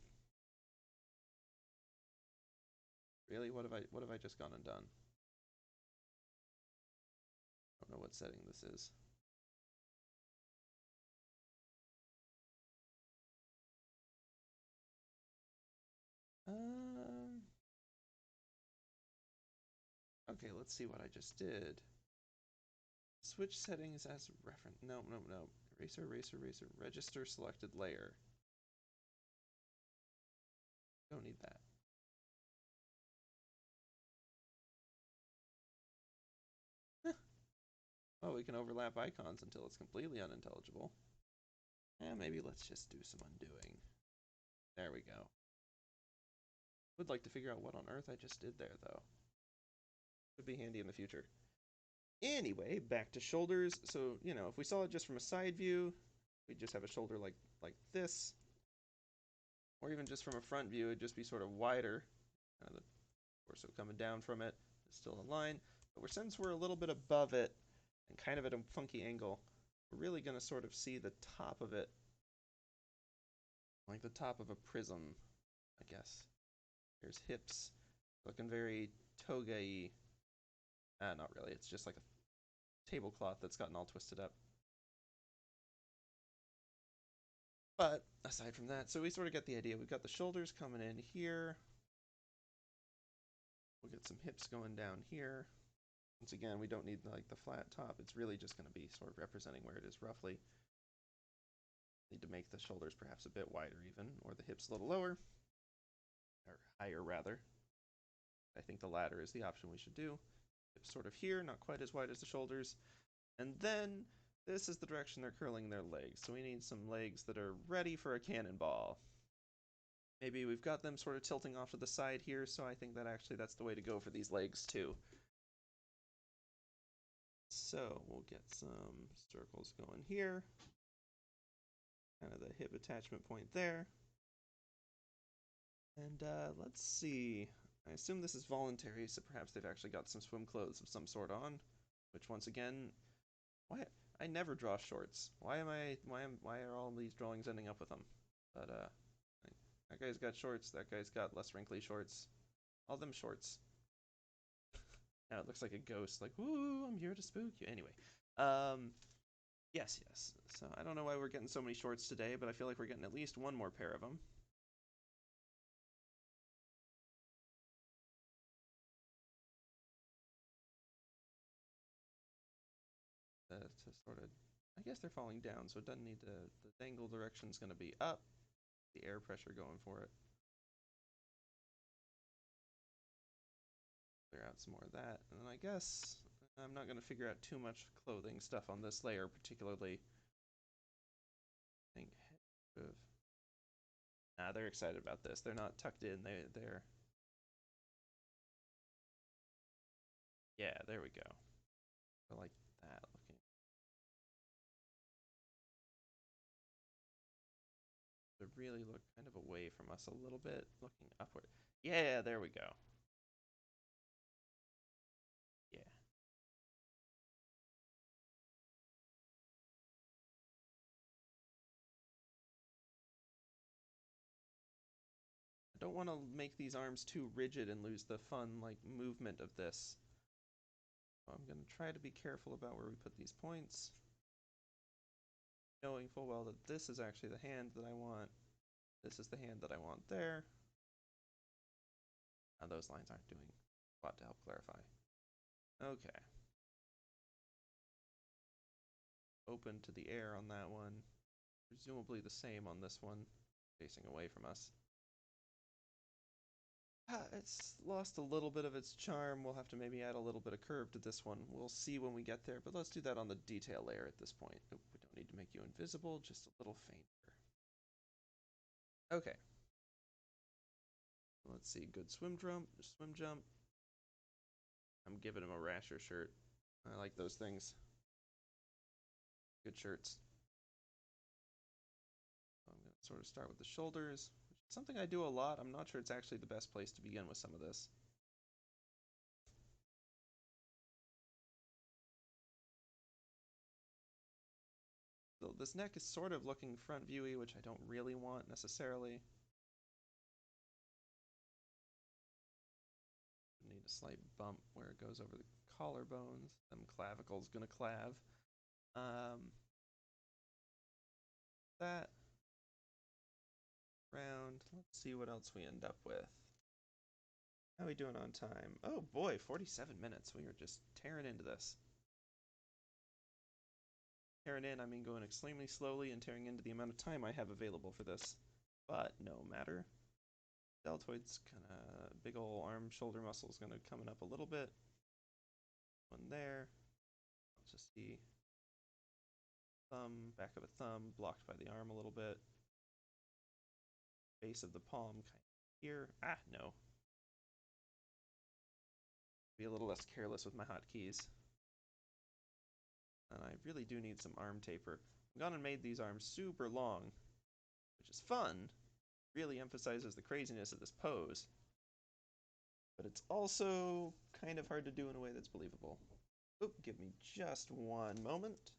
Really? What have I just gone and done? I don't know what setting this is. Okay, let's see what I just did. Switch settings as reference. No. Eraser, eraser, eraser. Register selected layer. Don't need that. Oh, we can overlap icons until it's completely unintelligible. And maybe let's just do some undoing. There we go. Would like to figure out what on earth I just did there, though. Could be handy in the future. Anyway, back to shoulders. So, you know, if we saw it just from a side view, we'd just have a shoulder like this. Or even just from a front view, it'd just be sort of wider. Kind of the torso coming down from it. It's still in line. But since we're a little bit above it, and kind of at a funky angle, we're really going to sort of see the top of it. Like the top of a prism, I guess. There's hips. Looking very toga-y. Not really. It's just like a tablecloth that's gotten all twisted up. But aside from that, so we sort of get the idea. We've got the shoulders coming in here. We'll get some hips going down here. Once again, we don't need like the flat top. It's really just going to be sort of representing where it is roughly. Need to make the shoulders perhaps a bit wider even, or the hips a little lower. Or higher rather. I think the latter is the option we should do. Hips sort of here, not quite as wide as the shoulders. And then this is the direction they're curling their legs. So we need some legs that are ready for a cannonball. Maybe we've got them sort of tilting off to the side here, so I think that actually that's the way to go for these legs too. So we'll get some circles going here. Kind of the hip attachment point there. And let's see. I assume this is voluntary, so perhaps they've actually got some swim clothes of some sort on. Which once again, why I never draw shorts. Why are all these drawings ending up with them? But that guy's got shorts. That guy's got less wrinkly shorts. All them shorts. Now it looks like a ghost. Like, woo, I'm here to spook you. Anyway, yes. So I don't know why we're getting so many shorts today, but I feel like we're getting at least one more pair of them. To sort of, I guess they're falling down, so it doesn't need to, the angle direction's going to be up, the air pressure going for it. Clear out some more of that, and then I guess I'm not going to figure out too much clothing stuff on this layer particularly. I think, nah, they're excited about this. They're not tucked in, they're, yeah, there we go. I like that looking. To really look kind of away from us a little bit, looking upward. Yeah, there we go. Yeah. don't want to make these arms too rigid and lose the fun, like, movement of this. So I'm going to try to be careful about where we put these points, knowing full well that this is actually the hand that I want. This is the hand that I want there. Now those lines aren't doing a lot to help clarify. Okay. Open to the air on that one. Presumably the same on this one, facing away from us. It's lost a little bit of its charm. We'll have to maybe add a little bit of curve to this one. We'll see when we get there, but let's do that on the detail layer at this point. We don't need to make you invisible, just a little fainter. Okay. Let's see, good swim jump. I'm giving him a rasher shirt. I like those things. Good shirts. I'm going to sort of start with the shoulders, which is something I do a lot. I'm not sure it's actually the best place to begin with some of this. So this neck is sort of looking front viewy, which I don't really want necessarily. Need a slight bump where it goes over the collarbones. Them clavicles gonna clav. That round. Let's see what else we end up with. How are we doing on time? Oh boy, 47 minutes. We are just tearing into this. Tearing in, I mean going extremely slowly and tearing into the amount of time I have available for this. But no matter. Deltoid's kinda big ol' arm shoulder muscle's gonna coming up a little bit. One there. Let's just see. Thumb, back of a thumb, blocked by the arm a little bit. Base of the palm kind of here. Ah, no. Be a little less careless with my hotkeys. And I really do need some arm taper. I've gone and made these arms super long, which is fun. Really emphasizes the craziness of this pose. But it's also kind of hard to do in a way that's believable. Oop, give me just one moment.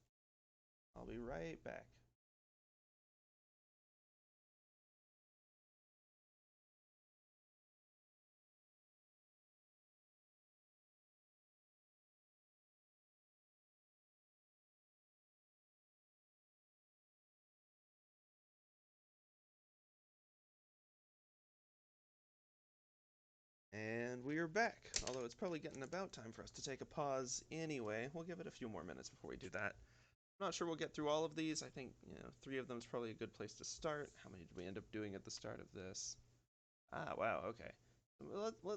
I'll be right back. And we are back, although it's probably getting about time for us to take a pause anyway. We'll give it a few more minutes before we do that. I'm not sure we'll get through all of these. I think, 3 of them is probably a good place to start. How many did we end up doing at the start of this? Ah, wow, okay.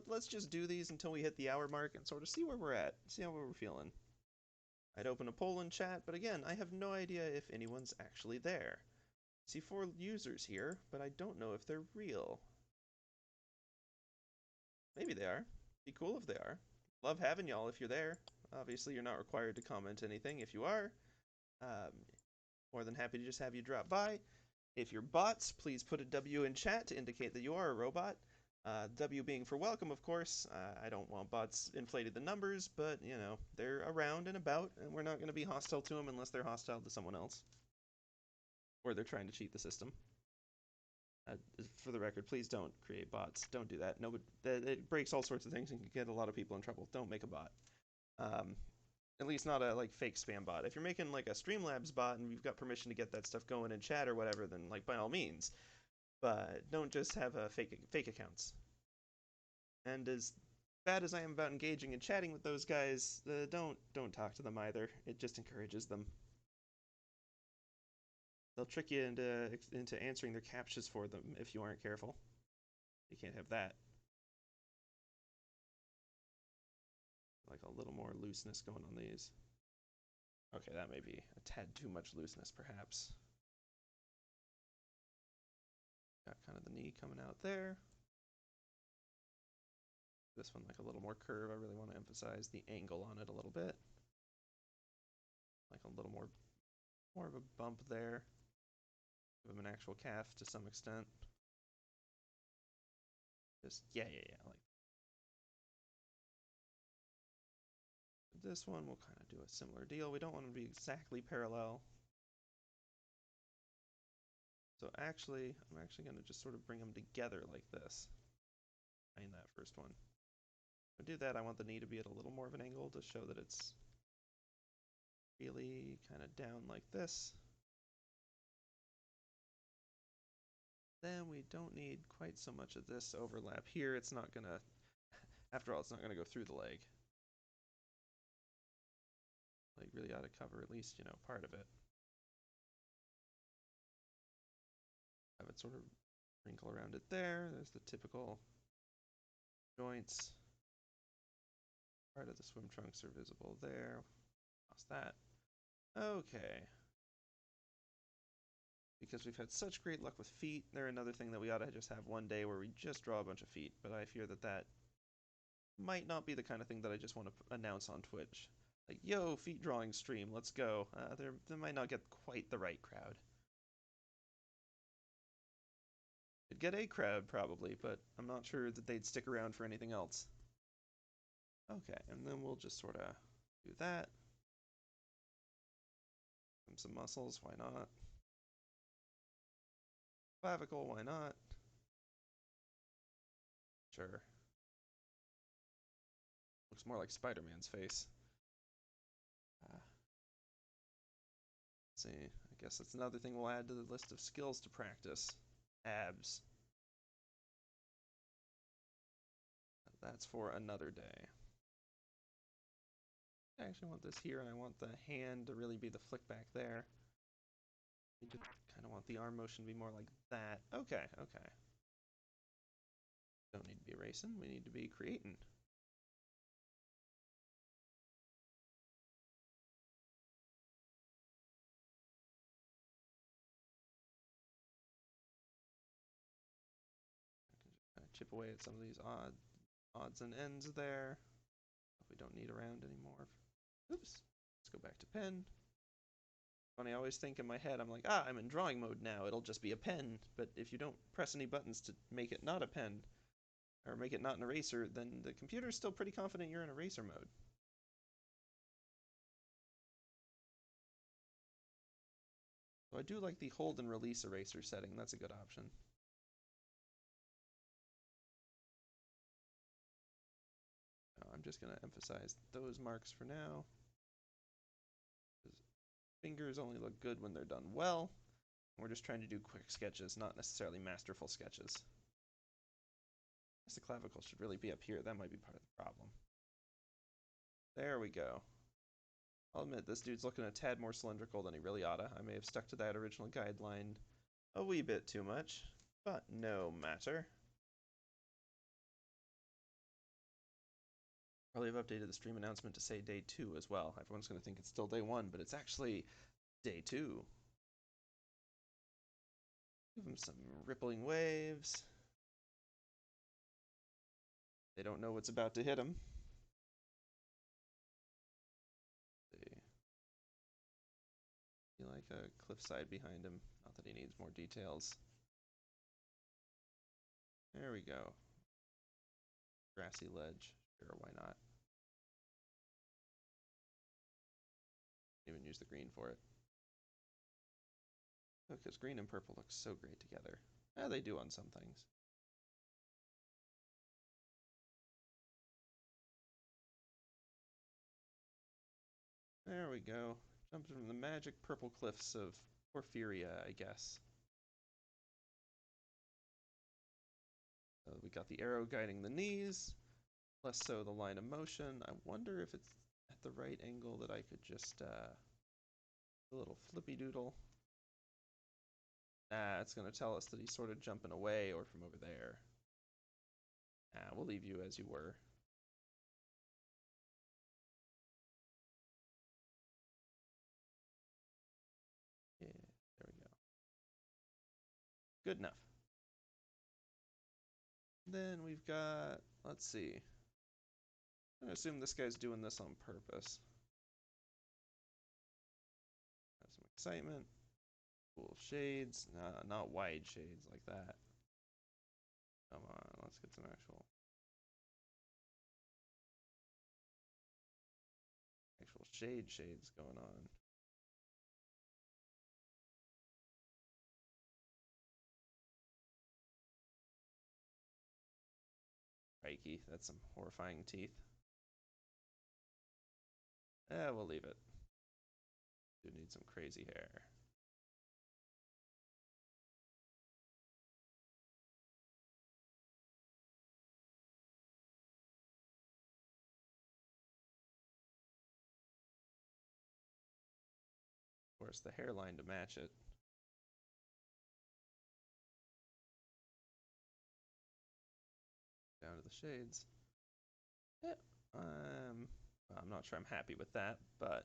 Let's just do these until we hit the hour mark and sort of see where we're at, see how we're feeling. I'd open a poll in chat, but again, I have no idea if anyone's actually there. I see 4 users here, but I don't know if they're real. Maybe they are. Be cool if they are. Love having y'all if you're there. Obviously, you're not required to comment anything if you are. More than happy to just have you drop by. If you're bots, please put a W in chat to indicate that you are a robot. W being for welcome, of course. I don't want bots inflating the numbers, but, they're around and about, and we're not going to be hostile to them unless they're hostile to someone else. Or they're trying to cheat the system. For the record, please don't create bots. Don't do that. Nobody, it breaks all sorts of things and can get a lot of people in trouble. Don't make a bot. At least not a fake spam bot. If you're making a Streamlabs bot and you've got permission to get that stuff going in chat or whatever, then by all means. But don't just have fake accounts. And as bad as I am about engaging and chatting with those guys, don't talk to them either. It just encourages them. They'll trick you into answering their captchas for them if you aren't careful. You can't have that. A little more looseness going on these. Okay, that may be a tad too much looseness, perhaps. Got kind of the knee coming out there. This one a little more curve. I really want to emphasize the angle on it a little bit. A little more of a bump there. Give him an actual calf to some extent. Just, yeah. This one, we'll kind of do a similar deal. We don't want to be exactly parallel. So I'm actually going to just sort of bring them together like this. behind that first one. To do that, I want the knee to be at a little more of an angle to show that it's really kind of down like this. Then we don't need quite so much of this overlap here. It's not gonna, after all, it's not gonna go through the leg. Leg really ought to cover at least, you know, part of it. Have it sort of wrinkle around it there. There's the typical joints. Part of the swim trunks are visible there. Lost that. Okay. Because we've had such great luck with feet, they're another thing that we ought to just have one day where we just draw a bunch of feet, but I fear that that might not be the kind of thing that I just want to announce on Twitch. Like, yo, feet drawing stream, let's go. They might not get quite the right crowd. It'd get a crowd, probably, but I'm not sure that they'd stick around for anything else. Okay, and then we'll just sort of do that. Some muscles, why not? Clavicle, why not? Sure. Looks more like Spider-Man's face. Let's see, I guess that's another thing we'll add to the list of skills to practice. Abs. That's for another day. I actually want this here, and I want the hand to really be the flick back there. We just kind of want the arm motion to be more like that. Okay, okay. Don't need to be erasing, we need to be creating. Chip away at some of these odds and ends there. If we don't need around anymore. Oops. Let's go back to pen. Funny, I always think in my head, I'm like, I'm in drawing mode now, it'll just be a pen. But if you don't press any buttons to make it not a pen, or make it not an eraser, then the computer's still pretty confident you're in eraser mode. So I do like the hold and release eraser setting, that's a good option. I'm just going to emphasize those marks for now. Fingers only look good when they're done well. We're just trying to do quick sketches, not necessarily masterful sketches. I guess the clavicle should really be up here. That might be part of the problem. There we go. I'll admit, this dude's looking a tad more cylindrical than he really oughta. I may have stuck to that original guideline a wee bit too much, but no matter. Probably have updated the stream announcement to say day 2 as well. Everyone's going to think it's still day 1, but it's actually day 2. Give them some rippling waves. They don't know what's about to hit them. See, like a cliffside behind him. Not that he needs more details. There we go. Grassy ledge. Sure, why not? Even use the green for it. Because green and purple look so great together. Yeah, they do on some things. There we go. Jumped from the magic purple cliffs of Porphyria, I guess. So we got the arrow guiding the knees, less so the line of motion. I wonder if it's at the right angle that I could just, a little flippy doodle. It's going to tell us that he's sort of jumping away or from over there. We'll leave you as you were. Yeah, there we go. Good enough. Then we've got, let's see. I'm going to assume this guy's doing this on purpose. Have some excitement. Cool shades. Not wide shades like that. Come on, let's get some actual shades going on. Crikey, that's some horrifying teeth. We'll leave it. Do need some crazy hair. Of course, the hairline to match it. Down to the shades. Yeah, I'm not sure I'm happy with that, but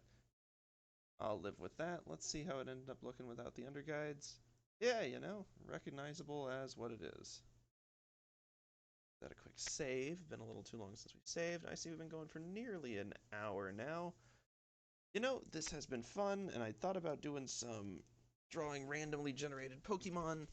I'll live with that. Let's see how it ended up looking without the underguides. Yeah, you know, recognizable as what it is. That a quick save. Been a little too long since we saved. I see we've been going for nearly an hour now. You know, this has been fun, and I thought about doing some drawing randomly generated Pokemon,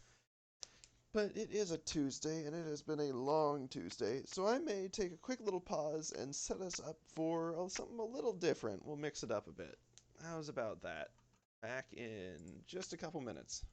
but it is a Tuesday, and it has been a long Tuesday, so I may take a quick little pause and set us up for something a little different. We'll mix it up a bit. How's about that? Back in just a couple minutes.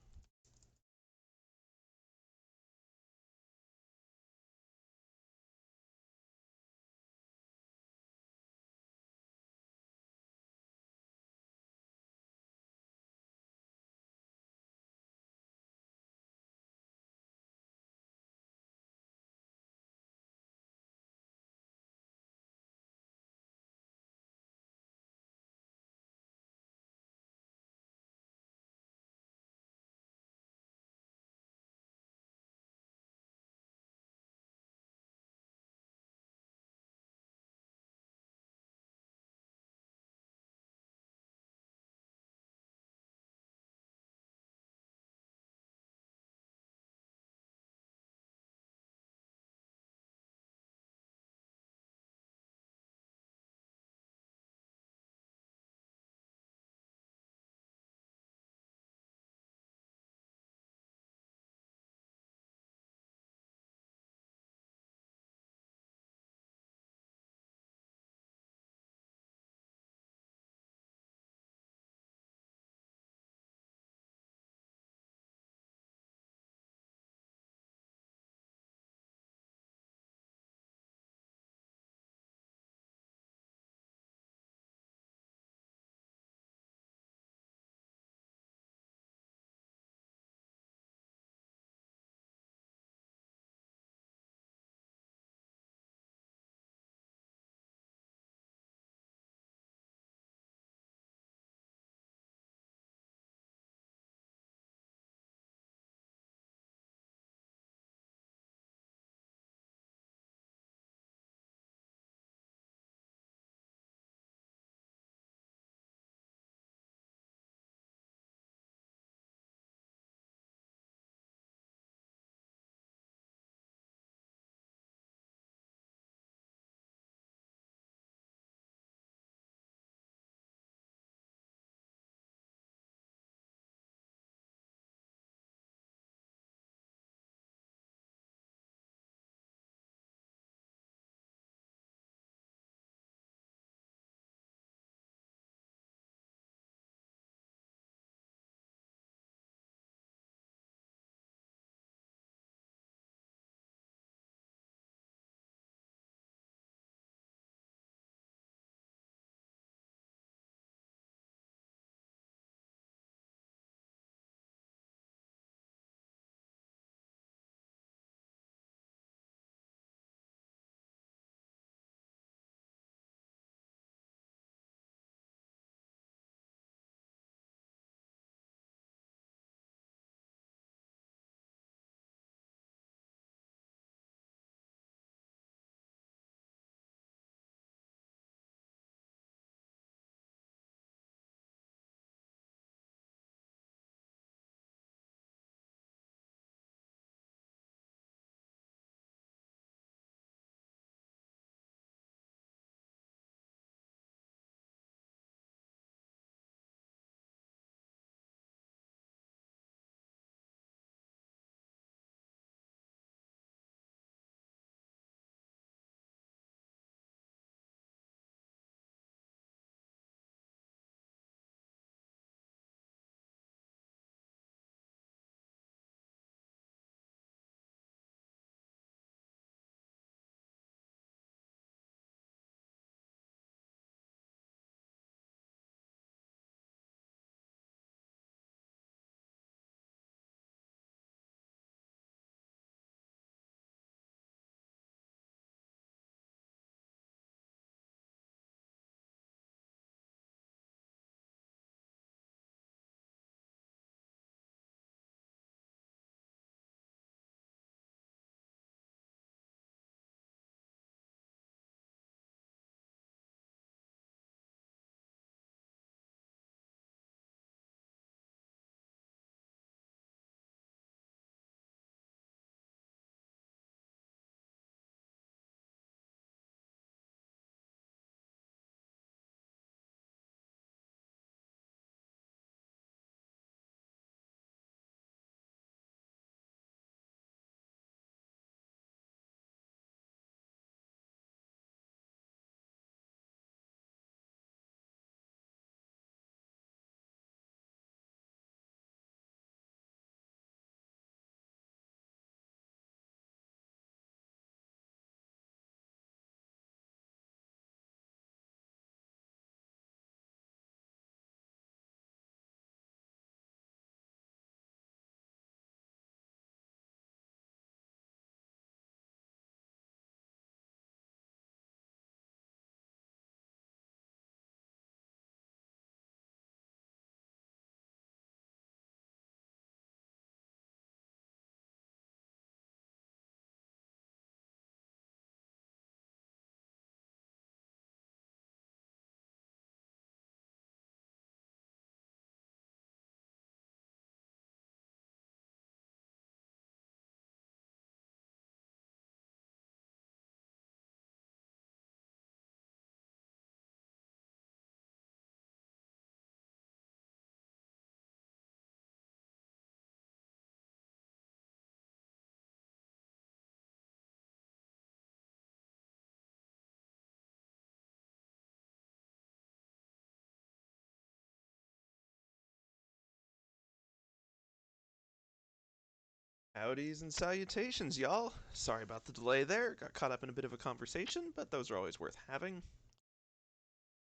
Howdys and salutations, y'all. Sorry about the delay there. Got caught up in a bit of a conversation, but those are always worth having.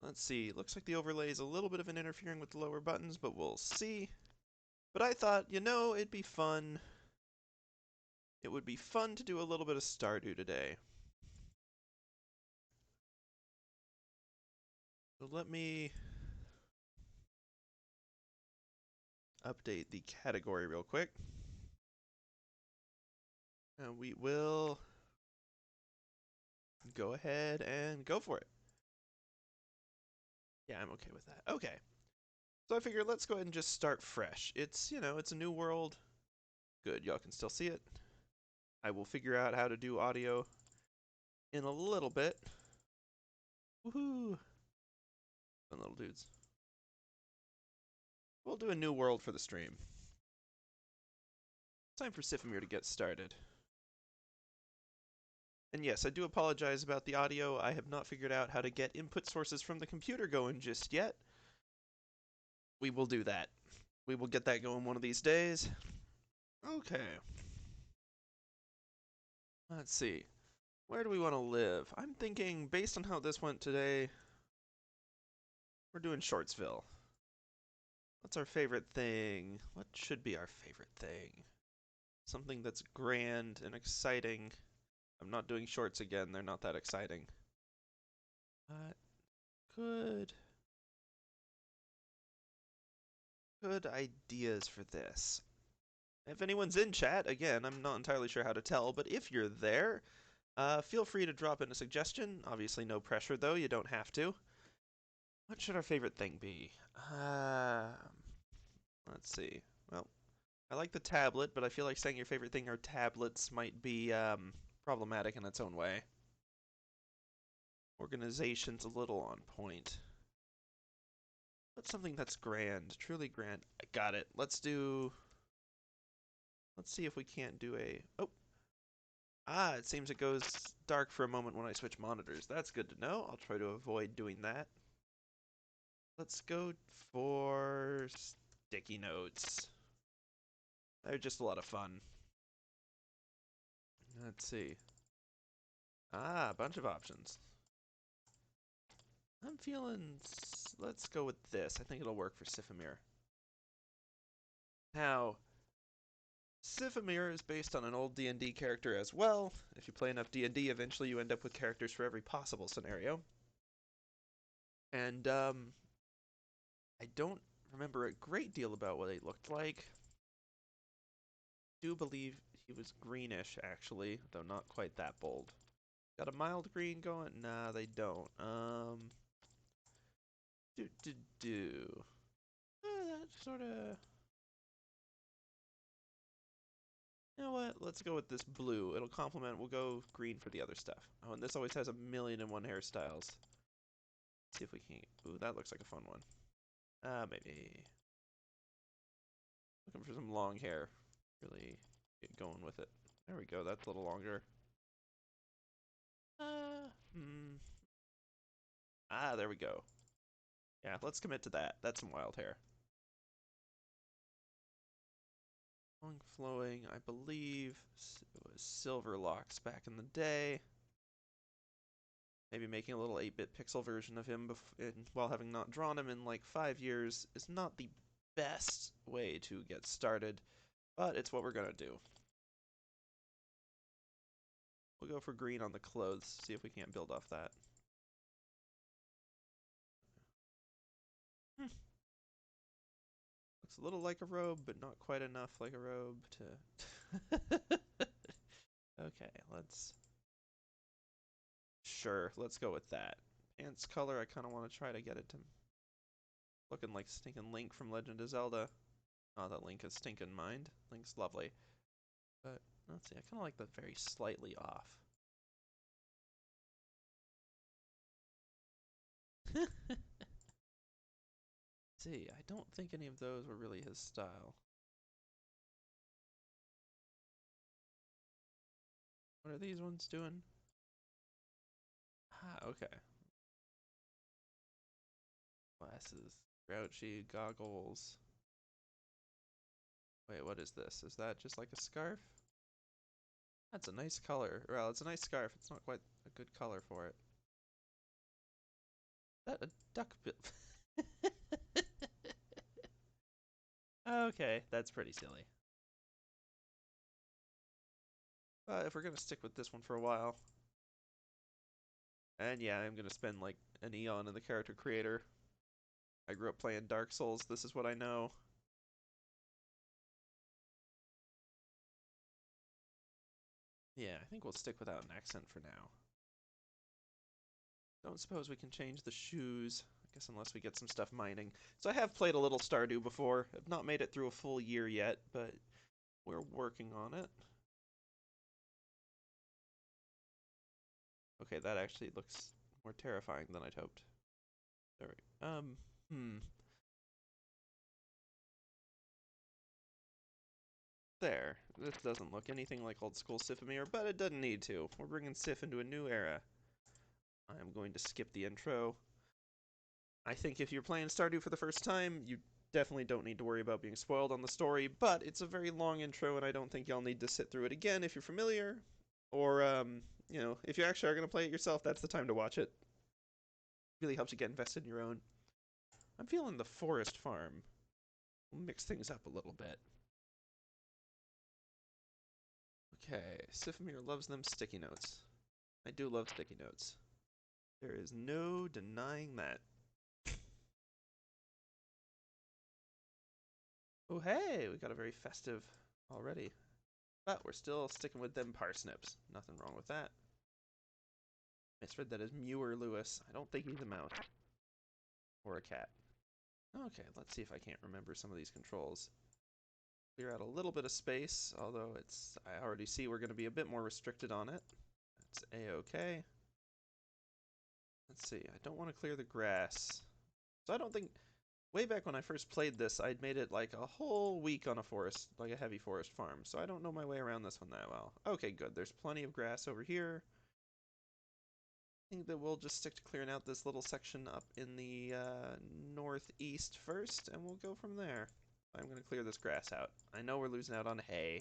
Let's see. Looks like the overlay is a little bit of an interfering with the lower buttons, but we'll see. But I thought, it'd be fun. It would be fun to do a little bit of Stardew today. So let me update the category real quick. And we will go ahead and go for it. Yeah, I'm okay with that. Okay. So I figured let's go ahead and just start fresh. It's a new world. Good, y'all can still see it. I will figure out how to do audio in a little bit. Woohoo! Fun little dudes. We'll do a new world for the stream. Time for Siphimir to get started. And yes, I do apologize about the audio. I have not figured out how to get input sources from the computer going just yet. We will do that. We will get that going one of these days. Okay. Let's see. Where do we want to live? I'm thinking, based on how this went today, we're doing Shortsville. What's our favorite thing? What should be our favorite thing? Something that's grand and exciting. I'm not doing shorts again, they're not that exciting. Good ideas for this. If anyone's in chat, again, I'm not entirely sure how to tell, but if you're there, feel free to drop in a suggestion. Obviously no pressure though, you don't have to. What should our favorite thing be? Let's see. Well, I like the tablet, but I feel like saying your favorite thing are tablets might be problematic in its own way. Organization's a little on point. What's something that's grand, truly grand? I got it. Let's see if we can't do a... Oh! It seems it goes dark for a moment when I switch monitors. That's good to know. I'll try to avoid doing that. Let's go for sticky notes. They're just a lot of fun. Let's see. A bunch of options. I'm feeling... Let's go with this. I think it'll work for Siphimir. Now, Siphimir is based on an old D&D character as well. If you play enough D&D, eventually you end up with characters for every possible scenario. And, I don't remember a great deal about what he looked like. I do believe he was greenish, actually, though not quite that bold. Got a mild green going? Nah, they don't. That sort of... You know what? Let's go with this blue. It'll complement. We'll go green for the other stuff. Oh, and this always has 1,000,001 hairstyles. Let's see if we can... Ooh, that looks like a fun one. Maybe... Looking for some long hair. Really get going with it. There we go. That's a little longer. There we go. Yeah, let's commit to that. That's some wild hair. Long flowing, I believe it was silver locks back in the day. Maybe making a little 8-bit pixel version of him while having not drawn him in like 5 years is not the best way to get started, but it's what we're gonna do. We'll go for green on the clothes, see if we can't build off that. Looks a little like a robe, but not quite enough like a robe to... Okay, Sure, let's go with that. Pants color, I kind of want to try to get it to... Looking like stinking Link from Legend of Zelda. Not that Link is stinking mind. Link's lovely. But, let's see, I kind of like the very slightly off. See, I don't think any of those were really his style. What are these ones doing? Okay. Glasses, grouchy, goggles. Wait, what is this? Is that just like a scarf? That's a nice color. Well, it's a nice scarf. It's not quite a good color for it. Is that a duck bill? Okay, that's pretty silly. If we're gonna stick with this one for a while. And yeah, I'm gonna spend like an eon in the character creator. I grew up playing Dark Souls. This is what I know. Yeah, I think we'll stick without an accent for now. Don't suppose we can change the shoes. I guess unless we get some stuff mining. So I have played a little Stardew before. I've not made it through a full year yet, but we're working on it. Okay, that actually looks more terrifying than I'd hoped. There we go. There. This doesn't look anything like old school Siphimir, but it doesn't need to. We're bringing Sif into a new era. I'm going to skip the intro. I think if you're playing Stardew for the first time, you definitely don't need to worry about being spoiled on the story, but it's a very long intro, and I don't think y'all need to sit through it again if you're familiar. Or, you know, if you actually are going to play it yourself, that's the time to watch it. Really helps you get invested in your own. I'm feeling the forest farm. We'll mix things up a little bit. Okay, Siphimir loves them sticky notes. I do love sticky notes. There is no denying that. Oh hey, we got a very festive already. But we're still sticking with them parsnips. Nothing wrong with that. Misread that as Muir Lewis. I don't think he's a mouse. Or a cat. Okay, let's see if I can't remember some of these controls. Clear out a little bit of space, although it's I already see we're going to be a bit more restricted on it. That's a-okay. Let's see, I don't want to clear the grass. So I don't think, way back when I first played this, I'd made it like a whole week on a forest, like a heavy forest farm. So I don't know my way around this one that well. Okay, good, there's plenty of grass over here. I think that we'll just stick to clearing out this little section up in the northeast first, and we'll go from there. I'm going to clear this grass out. I know we're losing out on hay.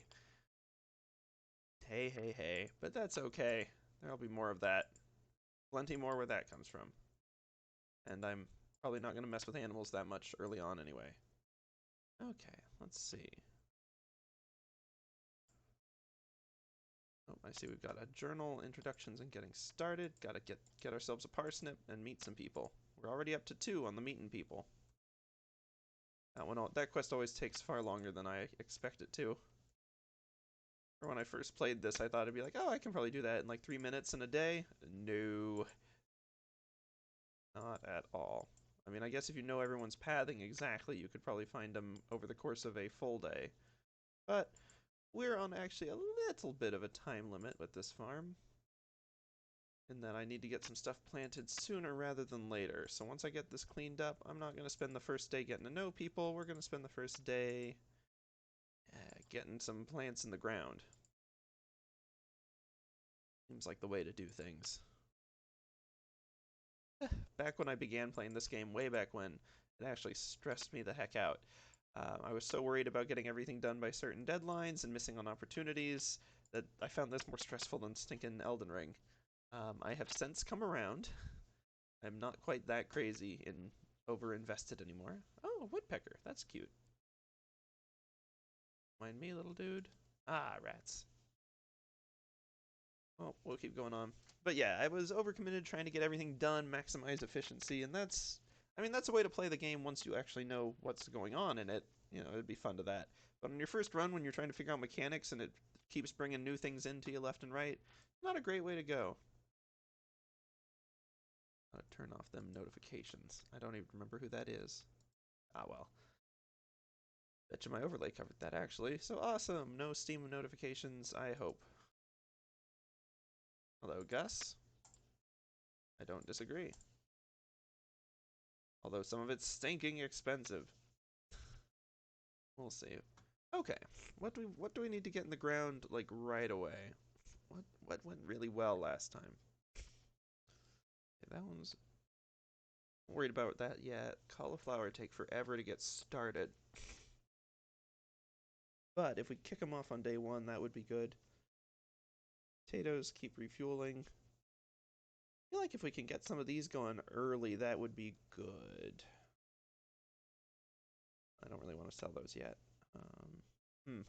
Hay, hay, hay. But that's okay. There'll be more of that. Plenty more where that comes from. And I'm probably not going to mess with animals that much early on anyway. Okay, let's see. Oh, I see we've got a journal, introductions, and getting started. Gotta get ourselves a parsnip and meet some people. We're already up to 2 on the meeting people. That quest always takes far longer than I expect it to. Or when I first played this, I thought it'd be like, oh, I can probably do that in like 3 minutes in a day. No. Not at all. I mean, I guess if you know everyone's pathing exactly, you could probably find them over the course of a full day. But we're on actually a little bit of a time limit with this farm. In that I need to get some stuff planted sooner rather than later. So once I get this cleaned up, I'm not going to spend the first day getting to know people. We're going to spend the first day getting some plants in the ground. Seems like the way to do things. Back when I began playing this game, way back when, it actually stressed me the heck out. I was so worried about getting everything done by certain deadlines and missing on opportunities that I found this more stressful than stinking Elden Ring. I have since come around. I'm not quite that crazy in over-invested anymore. Oh, a woodpecker. That's cute. Mind me, little dude? Ah, rats. Well, we'll keep going on. But yeah, I was overcommitted trying to get everything done, maximize efficiency, and I mean, that's a way to play the game once you actually know what's going on in it. You know, it'd be fun to that. But on your first run, when you're trying to figure out mechanics and it keeps bringing new things into you left and right, not a great way to go. Turn off them notifications. I don't even remember who that is. Ah, well. Betcha my overlay covered that, actually. So awesome! No Steam notifications, I hope. Hello, Gus. I don't disagree. Although some of it's stinking expensive. We'll see. Okay, what do we need to get in the ground like right away? What went really well last time? Okay, that one's worried about that yet. Cauliflower take forever to get started. But if we kick them off on day one, that would be good. Potatoes, keep refueling. I feel like if we can get some of these going early, that would be good. I don't really want to sell those yet.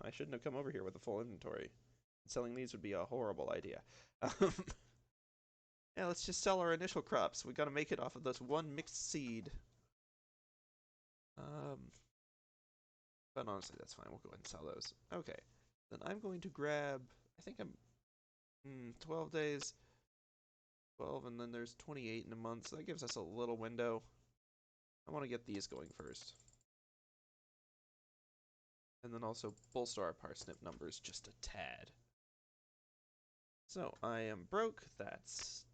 I shouldn't have come over here with a full inventory. Selling these would be a horrible idea. Yeah, let's just sell our initial crops. We gotta make it off of this one mixed seed. But honestly, that's fine. We'll go ahead and sell those. Okay. Then I'm going to grab, I think I'm 12 days. 12, and then there's 28 in a month, so that gives us a little window. I want to get these going first. And then also bolster our parsnip numbers just a tad. So, I am broke. That's,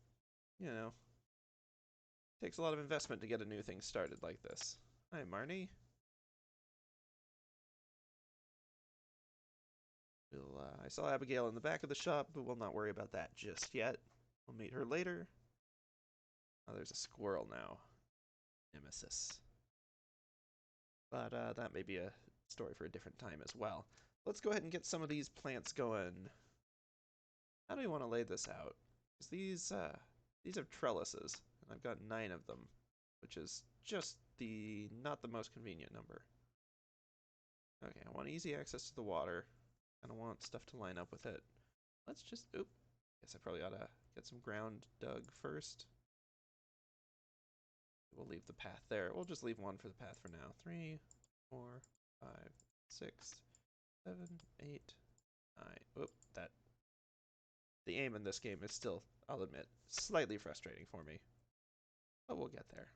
takes a lot of investment to get a new thing started like this. Hi, Marnie. I saw Abigail in the back of the shop, but we'll not worry about that just yet. We'll meet her later. Oh, there's a squirrel now. Nemesis. But that may be a story for a different time as well. Let's go ahead and get some of these plants going. How do we want to lay this out? Because these are trellises, and I've got 9 of them, which is just not the most convenient number. Okay, I want easy access to the water, and I want stuff to line up with it. Let's just, guess I probably ought to get some ground dug first. We'll leave the path there. We'll just leave one for the path for now. 3, 4, 5, 6, 7, 8, 9. That. The aim in this game is still, I'll admit, slightly frustrating for me. But we'll get there.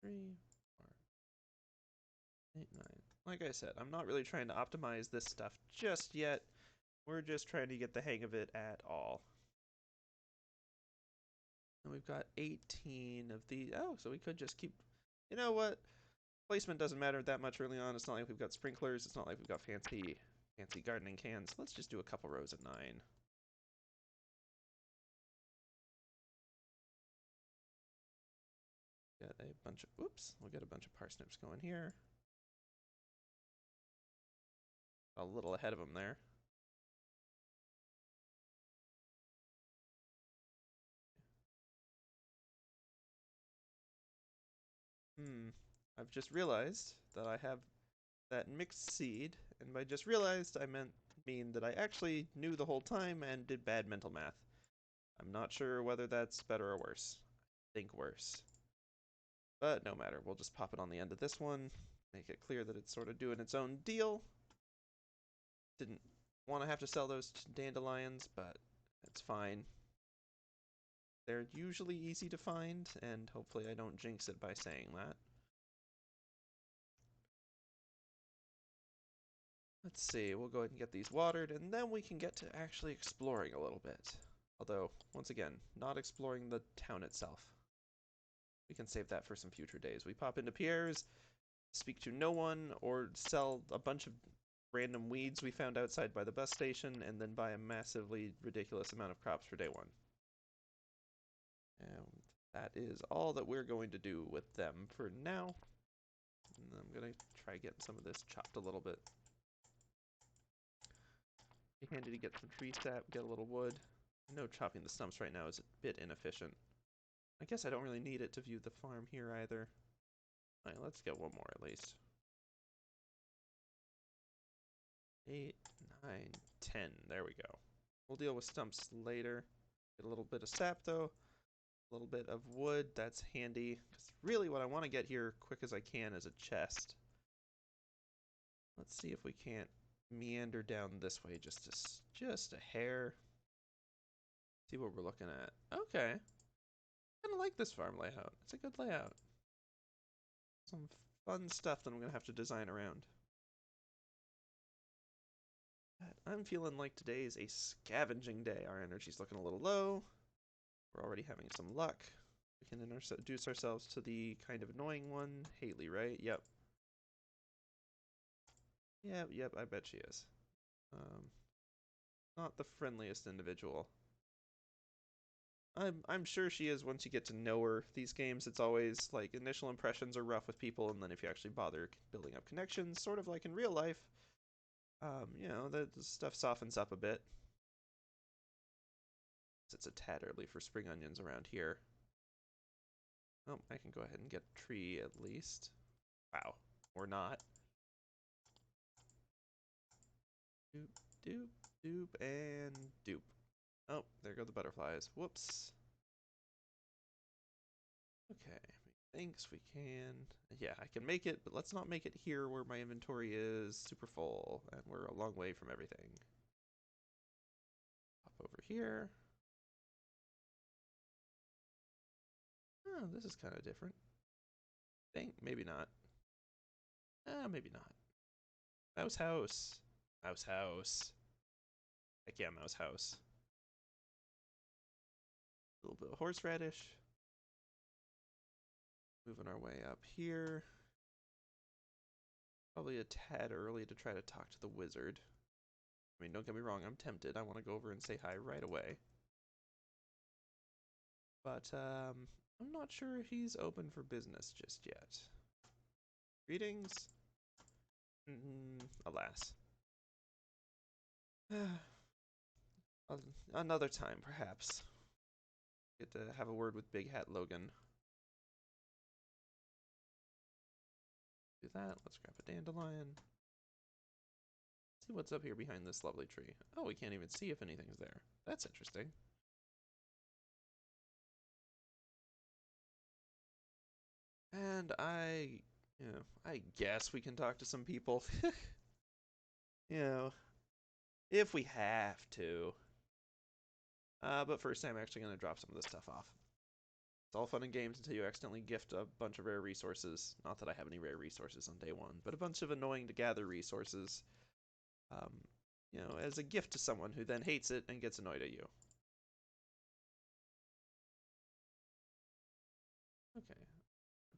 3, 4, 8, 9. Like I said, I'm not really trying to optimize this stuff just yet. We're just trying to get the hang of it at all. And we've got 18 of these. Oh, so we could just keep... You know what? Placement doesn't matter that much early on. It's not like we've got sprinklers. It's not like we've got fancy gardening cans. Let's just do a couple rows of 9. Got a bunch of... We'll get a bunch of parsnips going here. A little ahead of them there. I've just realized that I have that mixed seed, and by just realized, I mean that I actually knew the whole time and did bad mental math. I'm not sure whether that's better or worse. I think worse. But no matter, we'll just pop it on the end of this one, make it clear that it's sort of doing its own deal. Didn't want to have to sell those dandelions, but it's fine. They're usually easy to find, and hopefully I don't jinx it by saying that. Let's see, we'll go ahead and get these watered, and then we can get to actually exploring a little bit. Although, once again, not exploring the town itself. We can save that for some future days. We pop into Pierre's, speak to no one, or sell a bunch of random weeds we found outside by the bus station, and then buy a massively ridiculous amount of crops for day 1. And that is all that we're going to do with them for now. And I'm going to try getting some of this chopped a little bit. Be handy to get some tree sap, get a little wood. I know chopping the stumps right now is a bit inefficient. I guess I don't really need it to view the farm here either. Alright, let's get one more at least. 8, 9, 10. There we go. We'll deal with stumps later. Get a little bit of sap though. A little bit of wood, that's handy. Because really what I want to get here quick as I can is a chest. Let's see if we can't meander down this way just a hair. See what we're looking at. Okay. I kind of like this farm layout. It's a good layout. Some fun stuff that I'm going to have to design around. I'm feeling like today is a scavenging day. Our energy's looking a little low. We're already having some luck. We can introduce ourselves to the kind of annoying one. Haley, right? Yep. Yep, I bet she is. Not the friendliest individual. I'm sure she is once you get to know her. These games, it's always like initial impressions are rough with people, and then if you actually bother building up connections, sort of like in real life, the stuff softens up a bit. It's a tad early for spring onions around here. Oh, I can go ahead and get a tree at least. Wow, or not. Doop, doop, doop, and doop. Oh, there go the butterflies. Whoops. Okay, thinks we can. Yeah, I can make it, but let's not make it here where my inventory is super full, and we're a long way from everything. Hop over here. Oh, this is kind of different. Think maybe not. Maybe not. Mouse house. Mouse house. Heck yeah, mouse house. A little bit of horseradish. Moving our way up here. Probably a tad early to try to talk to the wizard. I mean, don't get me wrong, I'm tempted. I want to go over and say hi right away. But I'm not sure he's open for business just yet. Greetings. Alas. Another time, perhaps. Get to have a word with Big Hat Logan. Do that. Let's grab a dandelion. See what's up here behind this lovely tree. Oh, we can't even see if anything's there. That's interesting. And I guess we can talk to some people. If we have to. But first I'm actually going to drop some of this stuff off. It's all fun and games until you accidentally gift a bunch of rare resources. Not that I have any rare resources on day one, but a bunch of annoying to gather resources. As a gift to someone who then hates it and gets annoyed at you. Okay.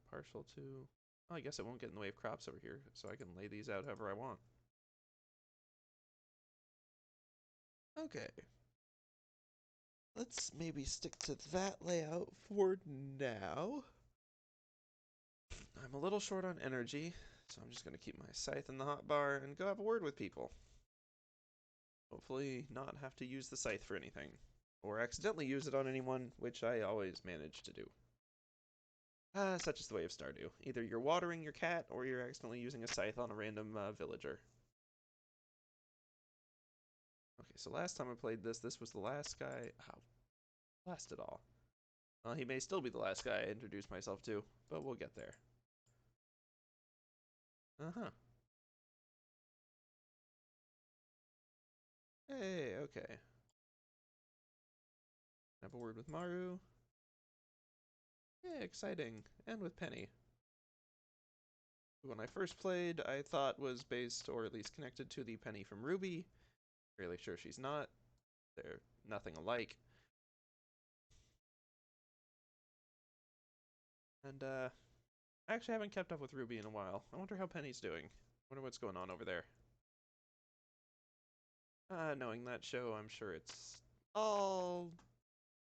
Partial to... Oh, I guess it won't get in the way of crops over here, so I can lay these out however I want. Okay. Let's maybe stick to that layout for now. I'm a little short on energy, so I'm just going to keep my scythe in the hotbar and go have a word with people. Hopefully not have to use the scythe for anything. Or accidentally use it on anyone, which I always manage to do. Such is the way of Stardew. Either you're watering your cat, or you're accidentally using a scythe on a random villager. Okay, so last time I played this was the last guy... last at all. Well, he may still be the last guy I introduced myself to, but we'll get there. Uh-huh. Hey, okay. Have a word with Maru. Yeah, exciting. And with Penny. When I first played, I thought was based, or at least connected to the Penny from Ruby. Fairly sure she's not. They're nothing alike. And, I actually haven't kept up with Ruby in a while. I wonder how Penny's doing. I wonder what's going on over there. Knowing that show, I'm sure it's all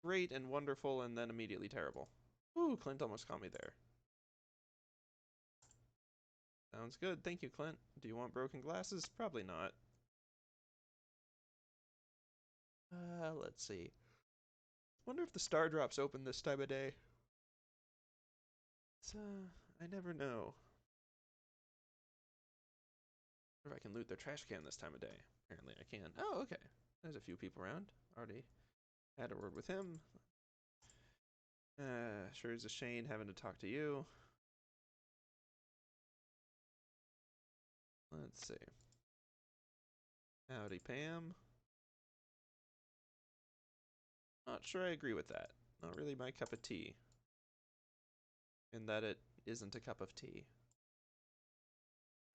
great and wonderful and then immediately terrible. Ooh, Clint almost caught me there. Sounds good. Thank you, Clint. Do you want broken glasses? Probably not. Let's see. Wonder if the star drops open this time of day. It's, I never know. Or if I can loot their trash can this time of day. Apparently I can. Oh, okay. There's a few people around. Already had a word with him. Sure is a shame having to talk to you. Let's see. Howdy, Pam. Not sure I agree with that. Not really my cup of tea. In that it isn't a cup of tea.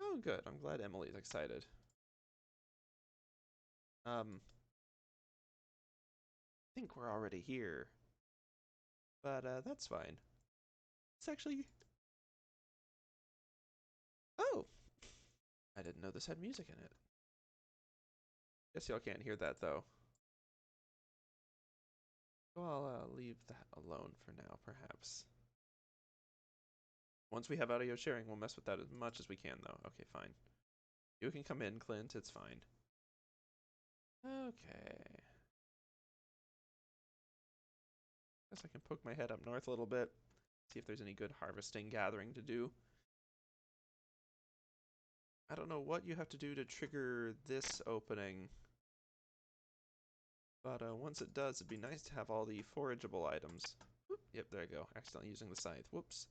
Oh, good. I'm glad Emily's excited. I think we're already here. But, that's fine. It's actually... Oh! I didn't know this had music in it. Guess y'all can't hear that, though. So I'll leave that alone for now, perhaps. Once we have audio sharing, we'll mess with that as much as we can, though. Okay, fine. You can come in, Clint. It's fine. Okay. Guess I can poke my head up north a little bit, see if there's any good harvesting gathering to do. I don't know what you have to do to trigger this opening, but once it does, it'd be nice to have all the forageable items. Whoop, yep, there I go. Accidentally using the scythe. Whoops.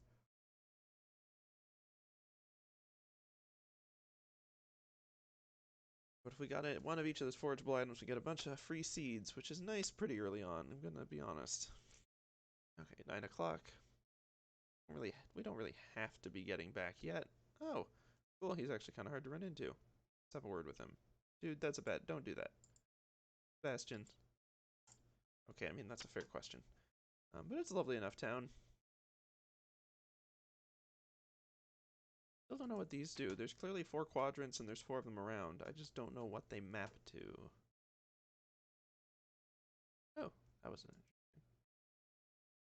But if we got one of each of those forageable items, we get a bunch of free seeds, which is nice pretty early on, I'm gonna be honest. Okay, 9 o'clock. We don't really have to be getting back yet. Oh, cool, he's actually kind of hard to run into. Let's have a word with him. Dude, that's a bet. Don't do that. Bastion. Okay, I mean, that's a fair question. But it's a lovely enough town. Still don't know what these do. There's clearly 4 quadrants and there's 4 of them around. I just don't know what they map to. Oh, that was interesting.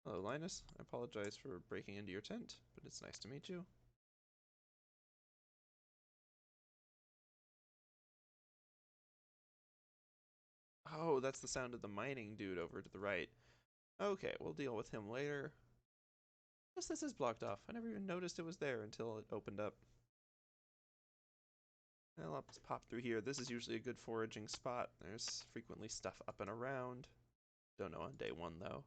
Hello, Linus. I apologize for breaking into your tent, but it's nice to meet you. Oh, that's the sound of the mining dude over to the right. Okay, we'll deal with him later. Yes, this is blocked off. I never even noticed it was there until it opened up. Well, I'll just pop through here. This is usually a good foraging spot. There's frequently stuff up and around. Don't know on day 1, though.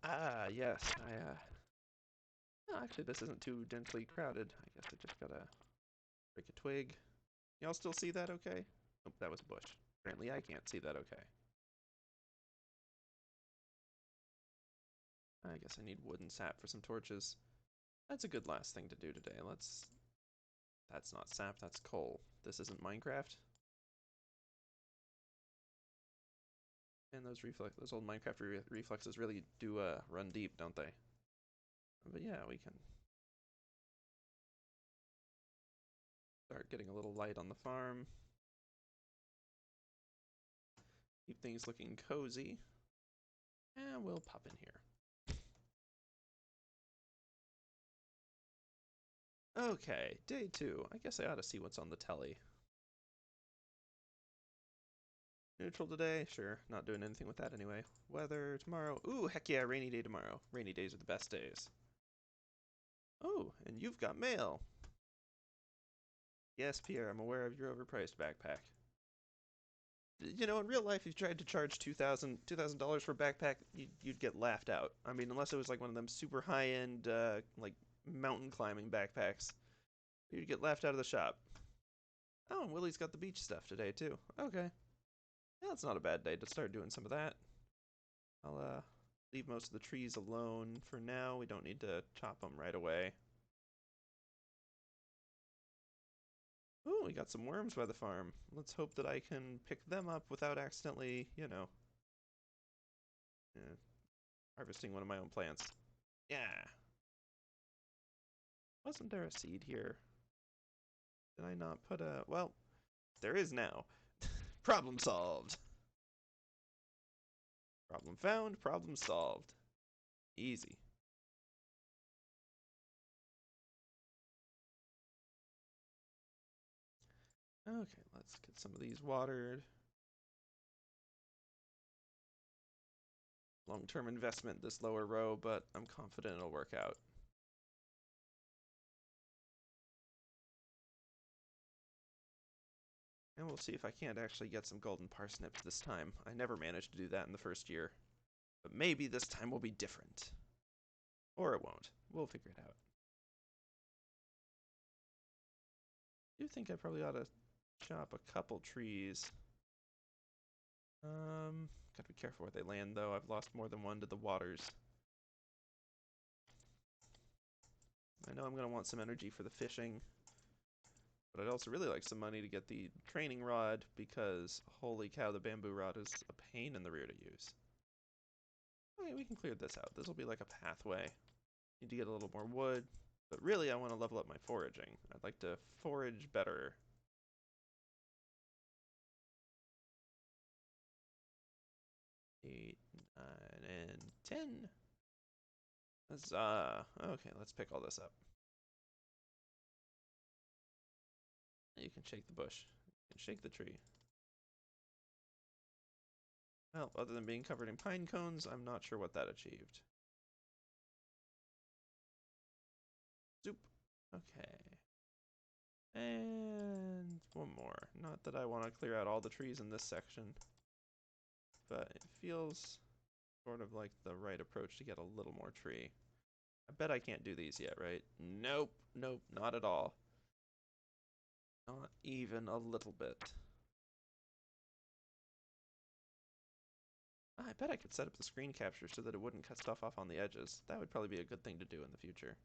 Ah, yes. No, actually, this isn't too densely crowded. I guess I just gotta break a twig. Y'all still see that okay? Oh, that was a bush. Apparently I can't see that okay. I guess I need wood and sap for some torches. That's a good last thing to do today. That's not sap, that's coal. This isn't Minecraft. And those old Minecraft reflexes really do run deep, don't they? But yeah, we can start getting a little light on the farm. Keep things looking cozy. And we'll pop in here. Okay, day 2. I guess I ought to see what's on the telly. Neutral today? Sure, not doing anything with that anyway. Weather tomorrow. Ooh, heck yeah, rainy day tomorrow. Rainy days are the best days. Oh, and you've got mail. Yes, Pierre, I'm aware of your overpriced backpack. You know, in real life, if you tried to charge $2,000 for a backpack, you'd get laughed out. I mean, unless it was like one of them super high-end, like mountain climbing backpacks, you'd get laughed out of the shop. Oh, and Willie's got the beach stuff today too. Okay, yeah, that's not a bad day to start doing some of that. I'll leave most of the trees alone for now. We don't need to chop them right away. Ooh, we got some worms by the farm. Let's hope that I can pick them up without accidentally, you know, harvesting one of my own plants. Yeah. Wasn't there a seed here? Did I not put a... Well, there is now. Problem solved. Problem found, problem solved. Easy. Okay, let's get some of these watered. Long-term investment, this lower row, but I'm confident it'll work out. And we'll see if I can't actually get some golden parsnips this time. I never managed to do that in the first year. But maybe this time will be different. Or it won't. We'll figure it out. I do think I probably ought to chop a couple trees. Gotta be careful where they land, though. I've lost more than one to the waters. I know I'm gonna want some energy for the fishing. But I'd also really like some money to get the training rod, because holy cow, the bamboo rod is a pain in the rear to use. Okay, we can clear this out. This will be like a pathway. Need to get a little more wood. But really, I want to level up my foraging. I'd like to forage better. 8, 9, and 10. Huzzah. Okay, let's pick all this up. You can shake the bush. You can shake the tree. Well, other than being covered in pine cones, I'm not sure what that achieved. Zoop. Okay. And one more. Not that I want to clear out all the trees in this section, but it feels sort of like the right approach to get a little more tree. I bet I can't do these yet, right? Nope. Nope, not at all. Not even a little bit. I bet I could set up the screen capture so that it wouldn't cut stuff off on the edges. That would probably be a good thing to do in the future.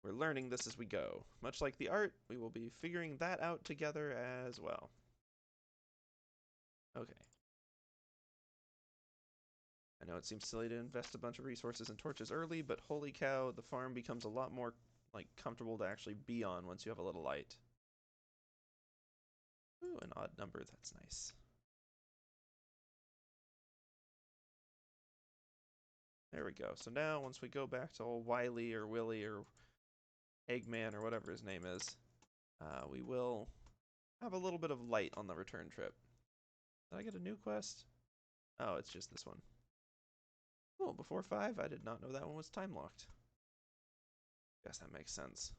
We're learning this as we go. Much like the art, we will be figuring that out together as well. Okay. I know it seems silly to invest a bunch of resources and torches early, but holy cow, the farm becomes a lot more comfortable to actually be on once you have a little light. Ooh, an odd number, that's nice. There we go. So now, once we go back to old Wiley or Willy or Eggman or whatever his name is, we will have a little bit of light on the return trip. Did I get a new quest? Oh, it's just this one. Oh, before 5? I did not know that one was time locked. Guess that makes sense.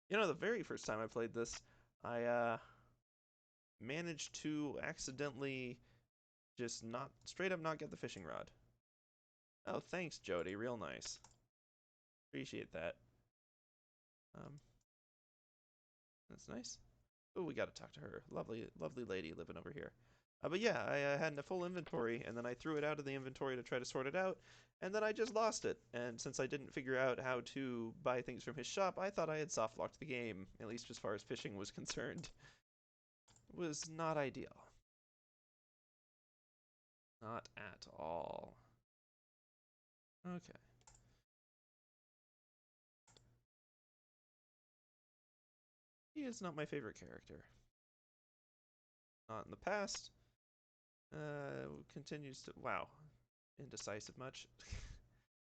You know, the very first time I played this, I managed to accidentally just straight up not get the fishing rod. Oh, thanks, Jody. Real nice. Appreciate that. That's nice. Oh, we gotta talk to her. Lovely, lovely lady living over here. But yeah, I had a full inventory, and then I threw it out of the inventory to try to sort it out, and then I just lost it. And since I didn't figure out how to buy things from his shop, I thought I had soft-locked the game, at least as far as fishing was concerned. It was not ideal. Not at all. Okay. He is not my favorite character. Not in the past. Continues to... Wow. Indecisive much.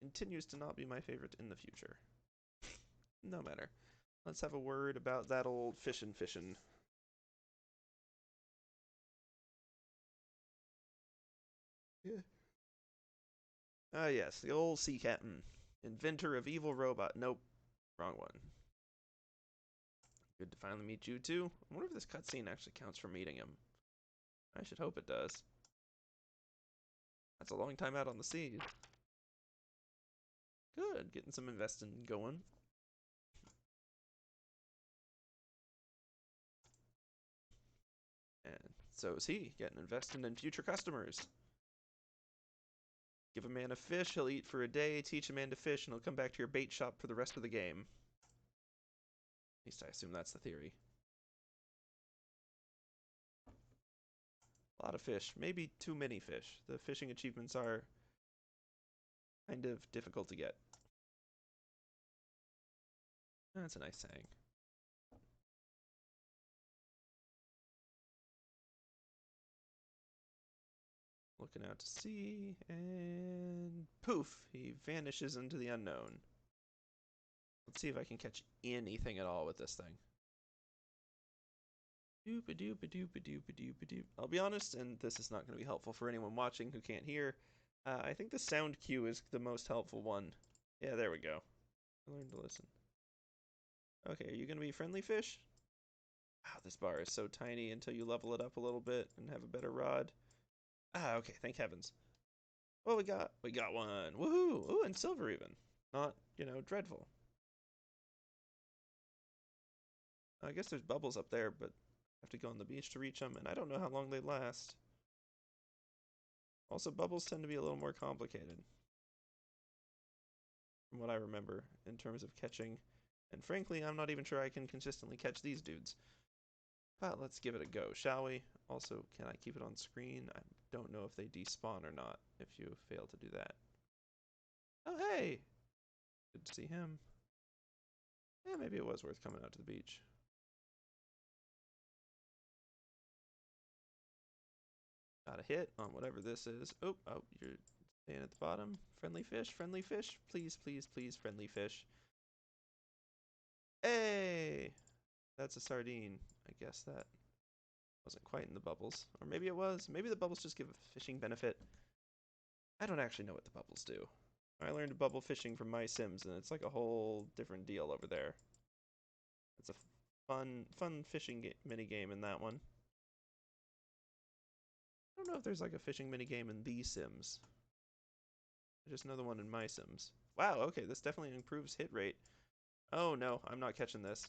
Continues to not be my favorite in the future. No matter. Let's have a word about that old fishin'. Yeah. Ah, yes, the old sea captain. Inventor of evil robot. Nope. Wrong one. Good to finally meet you, too. I wonder if this cutscene actually counts for meeting him. I should hope it does. That's a long time out on the sea. Good, getting some investing going. And so is he, getting invested in future customers. Give a man a fish, he'll eat for a day. Teach a man to fish, and he'll come back to your bait shop for the rest of the game. At least I assume that's the theory. A lot of fish. Maybe too many fish. The fishing achievements are kind of difficult to get. That's a nice saying. Looking out to sea, and poof, he vanishes into the unknown. Let's see if I can catch anything at all with this thing. I'll be honest, and this is not going to be helpful for anyone watching who can't hear. I think the sound cue is the most helpful one. Yeah, there we go. Learn to listen. Okay, are you going to be friendly fish? Wow, this bar is so tiny until you level it up a little bit and have a better rod. Ah, okay, thank heavens. Well, we got one. Woohoo! Ooh, and silver even. Not, dreadful. I guess there's bubbles up there, but I have to go on the beach to reach them, and I don't know how long they last. Also, bubbles tend to be a little more complicated, from what I remember, in terms of catching. And frankly, I'm not even sure I can consistently catch these dudes. But let's give it a go, shall we? Also, can I keep it on screen? I don't know if they despawn or not, if you fail to do that. Oh, hey! Good to see him. Yeah, maybe it was worth coming out to the beach. Got a hit on whatever this is. Oh, you're staying at the bottom. Friendly fish, please, please, please, friendly fish. Hey! That's a sardine. I guess that wasn't quite in the bubbles. Or maybe it was. Maybe the bubbles just give a fishing benefit. I don't actually know what the bubbles do. I learned bubble fishing from My Sims, and it's like a whole different deal over there. It's a fun fishing mini game in that one. I don't know if there's like a fishing mini game in The Sims. I just know the one in My Sims. Wow, okay, this definitely improves hit rate. Oh no, I'm not catching this.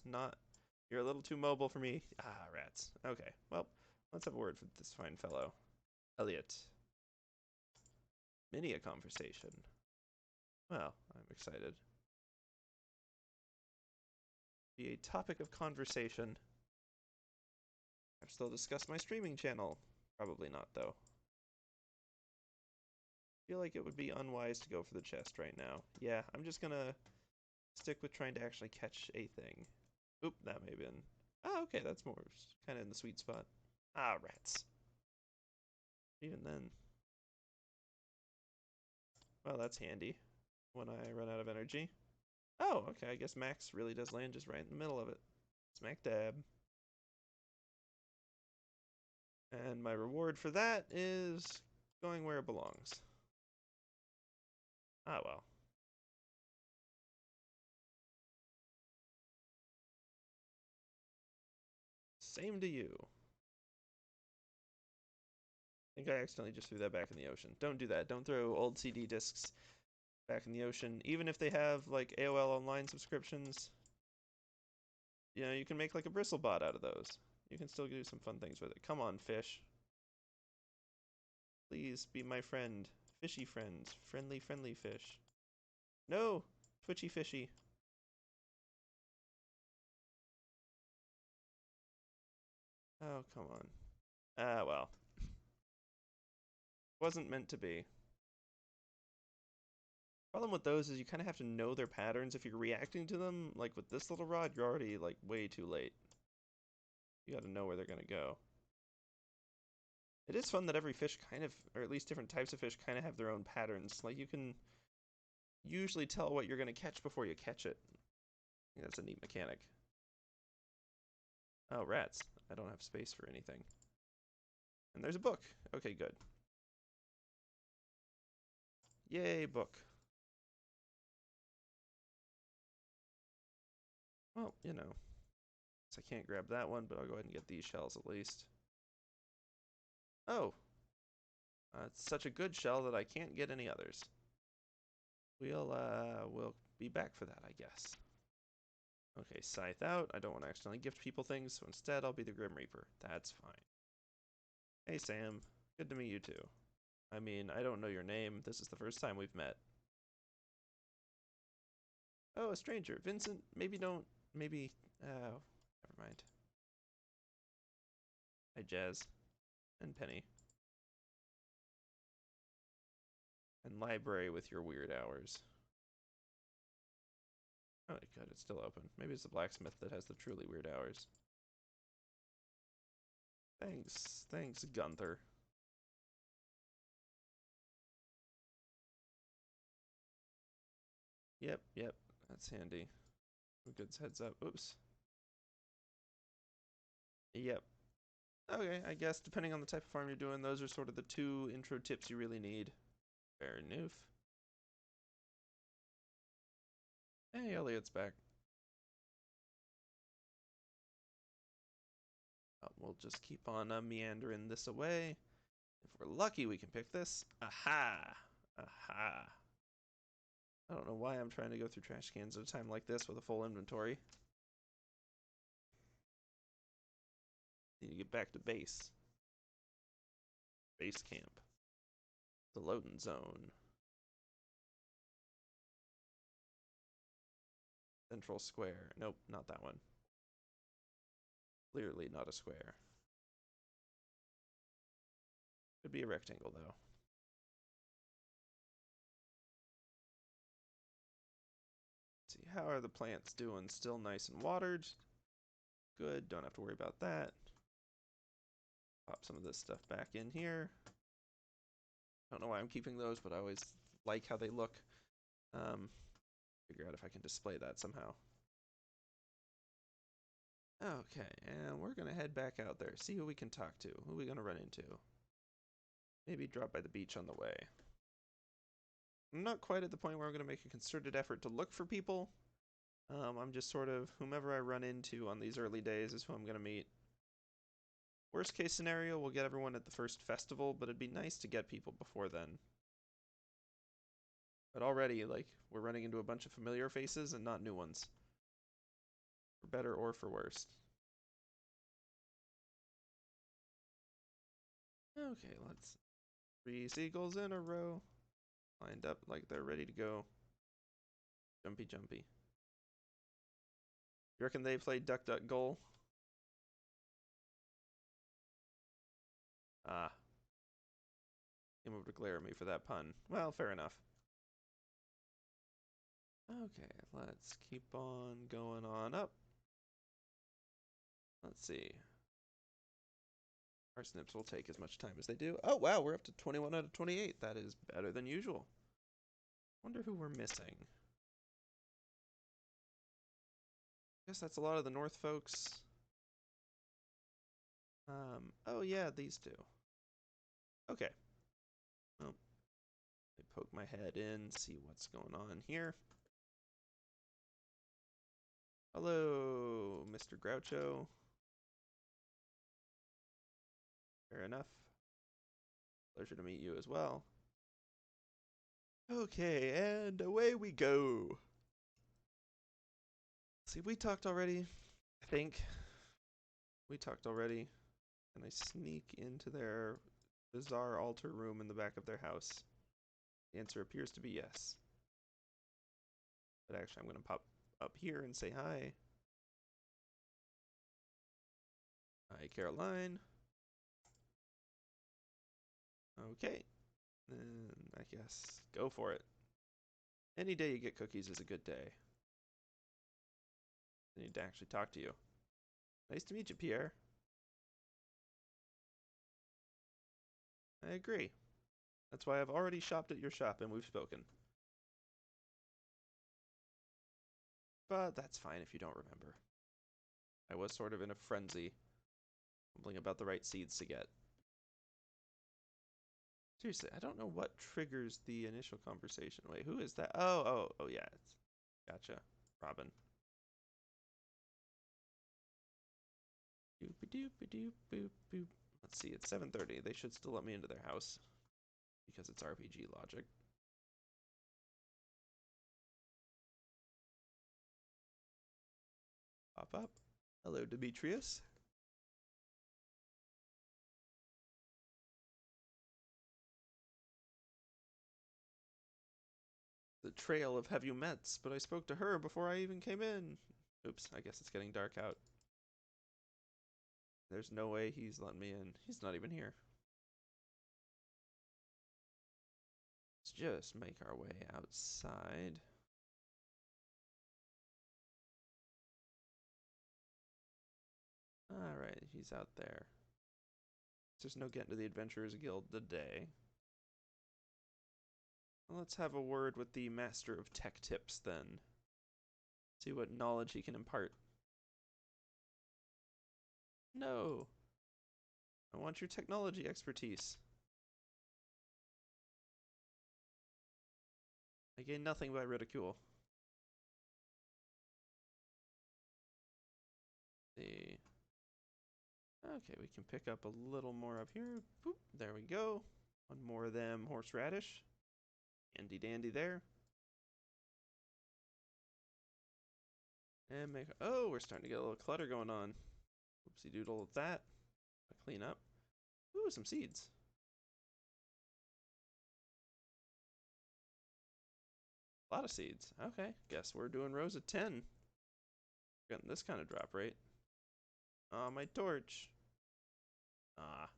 You're a little too mobile for me. Ah, rats. Okay, well, let's have a word for this fine fellow. Elliot. Mini a conversation. Well, I'm excited. Be a topic of conversation. Perhaps they'll discuss my streaming channel. Probably not, though. I feel like it would be unwise to go for the chest right now. Yeah, I'm just gonna stick with trying to actually catch a thing. Oop, that may have been... Ah, okay, that's more kind of in the sweet spot. Ah, rats. Even then. Well, that's handy when I run out of energy. Oh, okay, I guess Max really does land just right in the middle of it. Smack dab. And my reward for that is going where it belongs. Ah, well. Same to you. I think I accidentally just threw that back in the ocean. Don't do that. Don't throw old CD discs back in the ocean. Even if they have, like, AOL online subscriptions, you know, you can make, like, a bristlebot out of those. You can still do some fun things with it. Come on, fish. Please be my friend. Fishy friends. Friendly, friendly fish. No! Twitchy fishy. Oh, come on. Ah, well. Wasn't meant to be. Problem with those is you kind of have to know their patterns. If you're reacting to them, like with this little rod, you're already like way too late. You got to know where they're going to go. It is fun that every fish kind of, or at least different types of fish kind of have their own patterns. Like you can usually tell what you're going to catch before you catch it. I think that's a neat mechanic. Oh, rats. I don't have space for anything. And there's a book. Okay, good. Yay, book. Well, you know. So I can't grab that one, but I'll go ahead and get these shells at least. Oh. It's such a good shell that I can't get any others. We'll be back for that, I guess. Okay, scythe out. I don't want to accidentally gift people things, so instead I'll be the Grim Reaper. That's fine. Hey, Sam. Good to meet you, too. I mean, I don't know your name. This is the first time we've met. Oh, a stranger. Vincent, maybe, never mind. Hi, Jazz. And Penny. And library with your weird hours. Oh, good, it's still open. Maybe it's the blacksmith that has the truly weird hours. Thanks, Gunther. Yep, that's handy. Goods heads up. Oops. Yep. Okay, I guess depending on the type of farm you're doing, those are sort of the two intro tips you really need. Fair enough. Hey, Elliot's back. We'll just keep on meandering this away. If we're lucky, we can pick this. Aha! Aha! I don't know why I'm trying to go through trash cans at a time like this with a full inventory. Need to get back to base. Base camp. The loading zone. Central square. Nope, not that one. Clearly not a square. Could be a rectangle, though. Let's see, how are the plants doing? Still nice and watered. Good, don't have to worry about that. Pop some of this stuff back in here. Don't know why I'm keeping those, but I always like how they look. Figure out if I can display that somehow. Okay, and we're gonna head back out there, see who we can talk to. Who are we gonna run into? Maybe drop by the beach on the way. I'm not quite at the point where I'm gonna make a concerted effort to look for people. I'm just sort of, whomever I run into on these early days is who I'm gonna meet. Worst case scenario, we'll get everyone at the first festival, but it'd be nice to get people before then. But already, like, we're running into a bunch of familiar faces and not new ones. For better or for worse. Okay, let's... 3 seagulls in a row. Lined up like they're ready to go. Jumpy, jumpy. You reckon they played Duck, Duck, Goal? Ah. Came over to glare at me for that pun. Well, fair enough. Okay, let's keep on going on up. Let's see. Our snips will take as much time as they do. Oh, wow, we're up to 21 out of 28. That is better than usual. Wonder who we're missing. Guess that's a lot of the North folks. Oh yeah, these two. Okay. Well, let me poke my head in, see what's going on here. Hello, Mr. Groucho. Fair enough. Pleasure to meet you as well. Okay, and away we go. See, we talked already. I think we talked already. And I sneak into their bizarre altar room in the back of their house. The answer appears to be yes. But actually, I'm going to pop up here and say hi. Hi, Caroline. Okay. Then I guess go for it. Any day you get cookies is a good day. I need to actually talk to you. Nice to meet you, Pierre. I agree. That's why I've already shopped at your shop and we've spoken. But that's fine if you don't remember. I was sort of in a frenzy, mumbling about the right seeds to get. Seriously, I don't know what triggers the initial conversation. Wait, who is that? Oh, yeah. Gotcha. Robin. Doop-a-doop-a-doop-boop-boop. Let's see, it's 7:30. They should still let me into their house because it's RPG logic. Pop up. Hello, Demetrius. The trail of have you mets, but I spoke to her before I even came in. Oops, I guess it's getting dark out. There's no way he's letting me in. He's not even here. Let's just make our way outside. Alright, he's out there. There's no getting to the Adventurers Guild today. Well, let's have a word with the Master of Tech Tips then. See what knowledge he can impart. No. I want your technology expertise. I gain nothing by ridicule. See. Okay, we can pick up a little more up here. Boop, there we go. One more of them horseradish. Handy dandy there. And make, oh, we're starting to get a little clutter going on. Oopsie doodle with that. Clean up. Ooh, some seeds. A lot of seeds. Okay, guess we're doing rows of 10. Getting this kind of drop rate. Oh, my torch. Ah.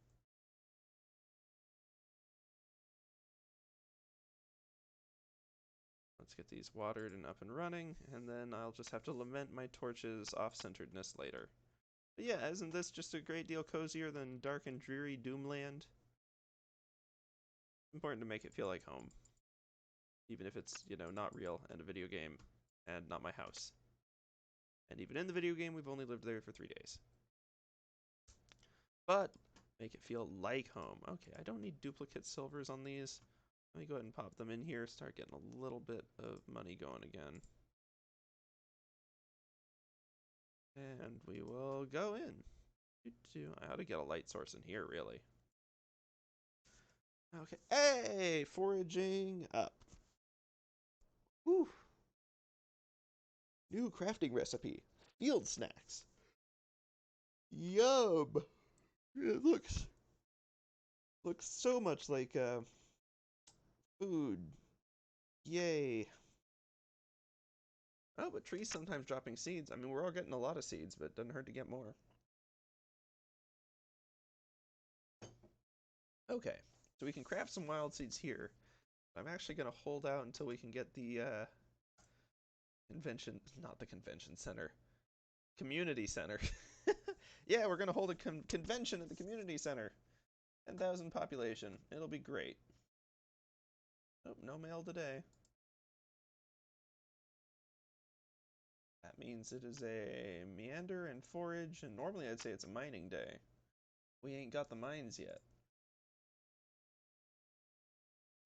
Let's get these watered and up and running, and then I'll just have to lament my torch's off-centeredness later. But yeah, isn't this just a great deal cozier than dark and dreary Doomland? Important to make it feel like home. Even if it's, you know, not real and a video game and not my house. And even in the video game, we've only lived there for 3 days. But make it feel like home. Okay, I don't need duplicate silvers on these. Let me go ahead and pop them in here, start getting a little bit of money going again. And we will go in. I ought to get a light source in here, really. Okay, hey, foraging up. Whew. New crafting recipe. Field snacks. Yum. It looks so much like food. Yay. Oh, but trees sometimes dropping seeds. I mean, we're all getting a lot of seeds, but it doesn't hurt to get more. Okay, so we can craft some wild seeds here. I'm actually going to hold out until we can get the convention, not the convention center, community center. Yeah, we're going to hold a convention at the community center. 10,000 population. It'll be great. Oh, no mail today. That means it is a meander and forage, and normally I'd say it's a mining day. We ain't got the mines yet.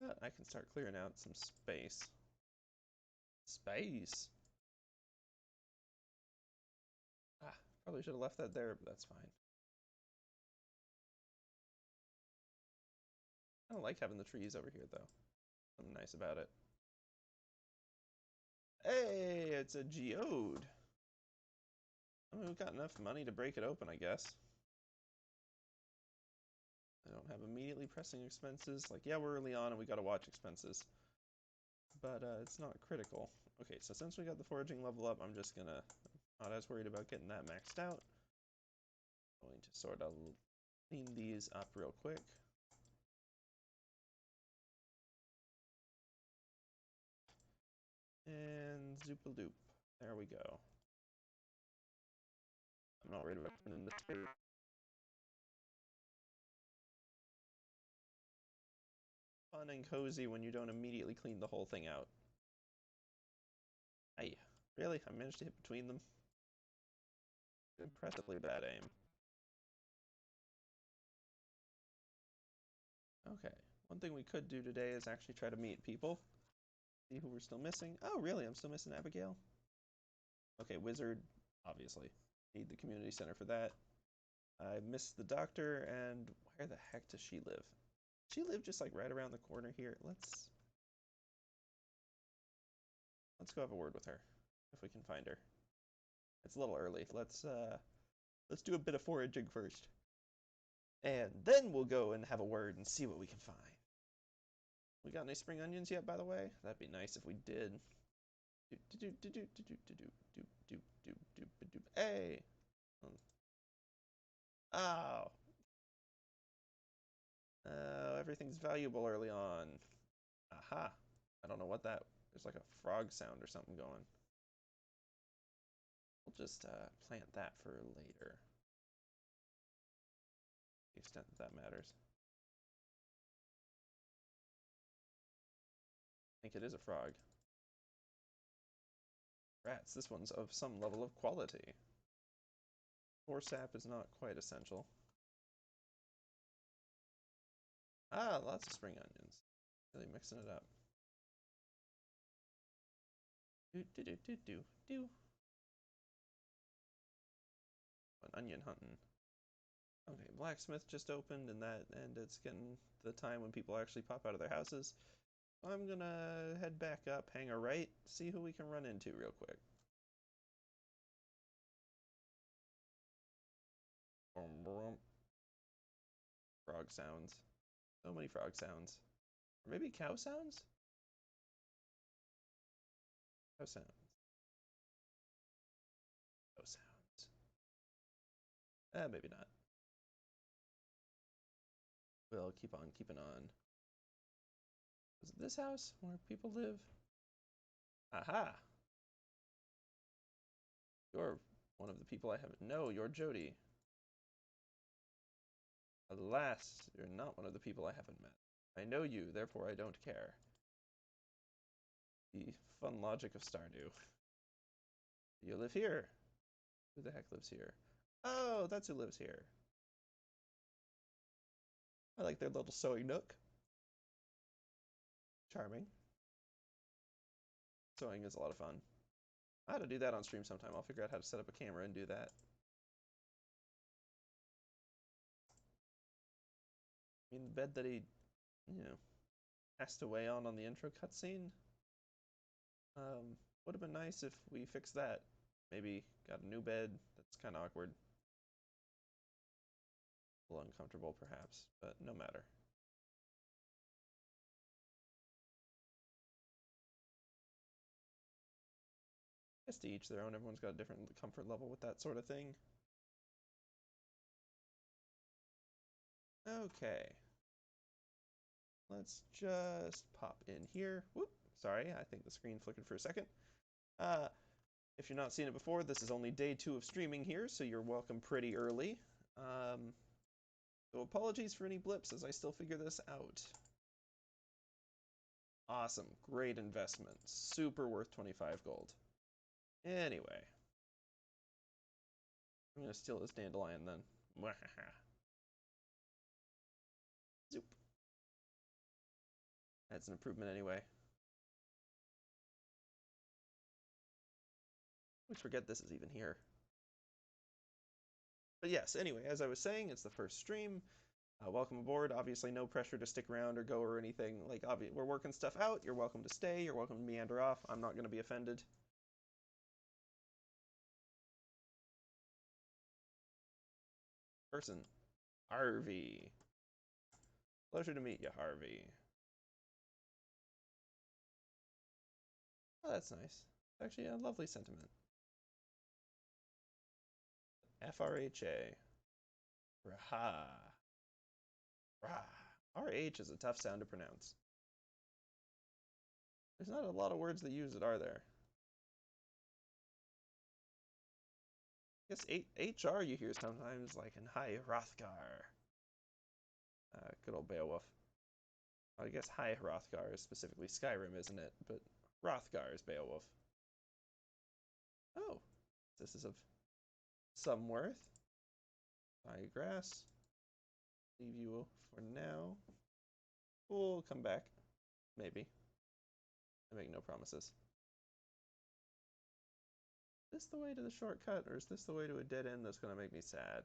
But I can start clearing out some space. Space! Ah, probably should have left that there, but that's fine. I don't like having the trees over here, though. Something nice about it. Hey, it's a geode! I mean, we've got enough money to break it open, I guess. I don't have immediately pressing expenses. Like, yeah, we're early on and we gotta watch expenses. But it's not critical. Okay, so since we got the foraging level up, I'm just gonna... not as worried about getting that maxed out. Going to sort of clean these up real quick. And zoop-a-doop. There we go. I'm not worried about putting this here. Fun and cozy when you don't immediately clean the whole thing out. Hey, really? I managed to hit between them? Impressively bad aim. Okay, one thing we could do today is actually try to meet people. See who we're still missing. Oh, really? I'm still missing Abigail? Okay, wizard, obviously. Need the community center for that. I missed the doctor, and where the heck does she live? She live just like right around the corner here. Let's go have a word with her if we can find her. It's a little early. Let's do a bit of foraging first. And then we'll go and have a word and see what we can find. We got any spring onions yet, by the way? That'd be nice if we did. Hey! Oh! Everything's valuable early on. Aha! I don't know what that... There's like a frog sound or something going. We'll just plant that for later. To the extent that that matters. I think it is a frog. Rats, this one's of some level of quality. 4 sap is not quite essential. Ah, lots of spring onions. Really mixing it up. Do. Onion hunting. Okay, blacksmith just opened, and it's getting the time when people actually pop out of their houses. I'm gonna head back up, hang a right, see who we can run into real quick. Frog sounds. So many frog sounds. Or maybe cow sounds? Cow sounds. Cow sounds. Maybe not. We'll keep on keeping on. Is it this house where people live? Aha! You're one of the people I haven't. No, you're Jody. Alas, you're not one of the people I haven't met. I know you, therefore I don't care. The fun logic of Stardew. You live here. Who the heck lives here? Oh, that's who lives here. I like their little sewing nook. Charming. Sewing is a lot of fun. I ought to do that on stream sometime. I'll figure out how to set up a camera and do that. I mean, the bed that he, passed away on the intro cutscene. Would have been nice if we fixed that. Maybe got a new bed. That's kind of awkward. A little uncomfortable, perhaps, but no matter. I guess to each their own. Everyone's got a different comfort level with that sort of thing. Okay. Let's just pop in here. Whoop. Sorry, I think the screen flickered for a second. If you're not seeing it before, this is only day 2 of streaming here, so you're welcome pretty early. So apologies for any blips as I still figure this out. Awesome. Great investment. Super worth 25 gold. Anyway. I'm going to steal this dandelion then. Zoop. That's an improvement anyway. I forget this is even here. But yes, anyway, as I was saying, it's the first stream. Welcome aboard. Obviously, no pressure to stick around or go or anything. Like, we're working stuff out. You're welcome to stay. You're welcome to meander off. I'm not going to be offended. Person. Harvey. Pleasure to meet you, Harvey. Oh, that's nice. Actually, a lovely sentiment. FRHA. Raha. Rah. RH is a tough sound to pronounce. There's not a lot of words that use it, are there? I guess HR you hear sometimes, like in Hi Hrothgar. Good old Beowulf. I guess Hi Hrothgar is specifically Skyrim, isn't it? But Hrothgar is Beowulf. Oh, this is of some worth. Buy grass. Leave you for now. We'll come back. Maybe. I make no promises. Is this the way to the shortcut, or is this the way to a dead end that's going to make me sad?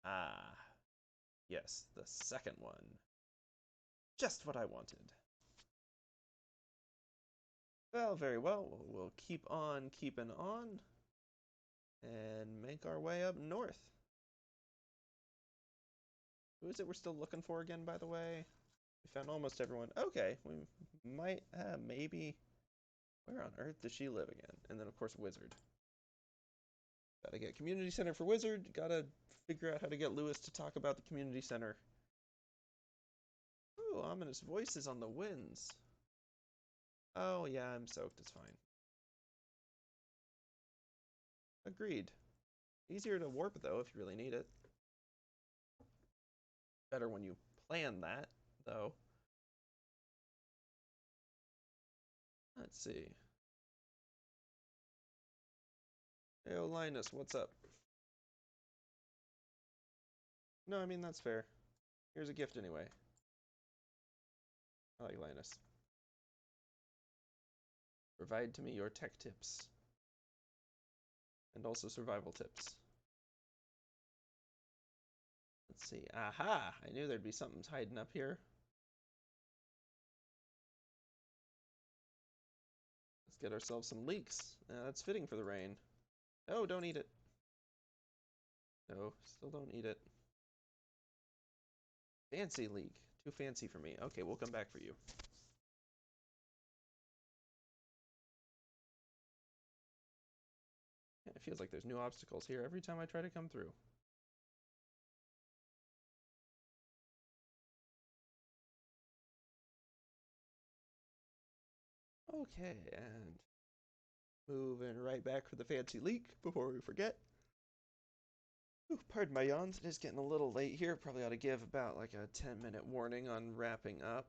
Ah. Yes, the second one. Just what I wanted. Well, very well. We'll keep on keeping on and make our way up north. Who is it we're still looking for again, by the way? We found almost everyone. Okay, we might, maybe. Where on earth does she live again? And then, of course, Wizard. Gotta get community center for Wizard. Gotta figure out how to get Lewis to talk about the community center. Ooh, ominous voices on the winds. Oh, yeah, I'm soaked. It's fine. Agreed. Easier to warp, though, if you really need it. Better when you plan that, though. Let's see. Hey, Linus, what's up? No, I mean, that's fair. Here's a gift anyway. I like Linus. Provide to me your tech tips. And also survival tips. Let's see. Aha! I knew there'd be something hiding up here. Let's get ourselves some leeks. That's fitting for the rain. Oh, don't eat it. No, still don't eat it. Fancy leek. Too fancy for me. Okay, we'll come back for you. It feels like there's new obstacles here every time I try to come through. Okay, and Moving right back for the fancy leak before we forget. Ooh, pardon my yawns, it is getting a little late here. Probably ought to give about like a 10-minute warning on wrapping up.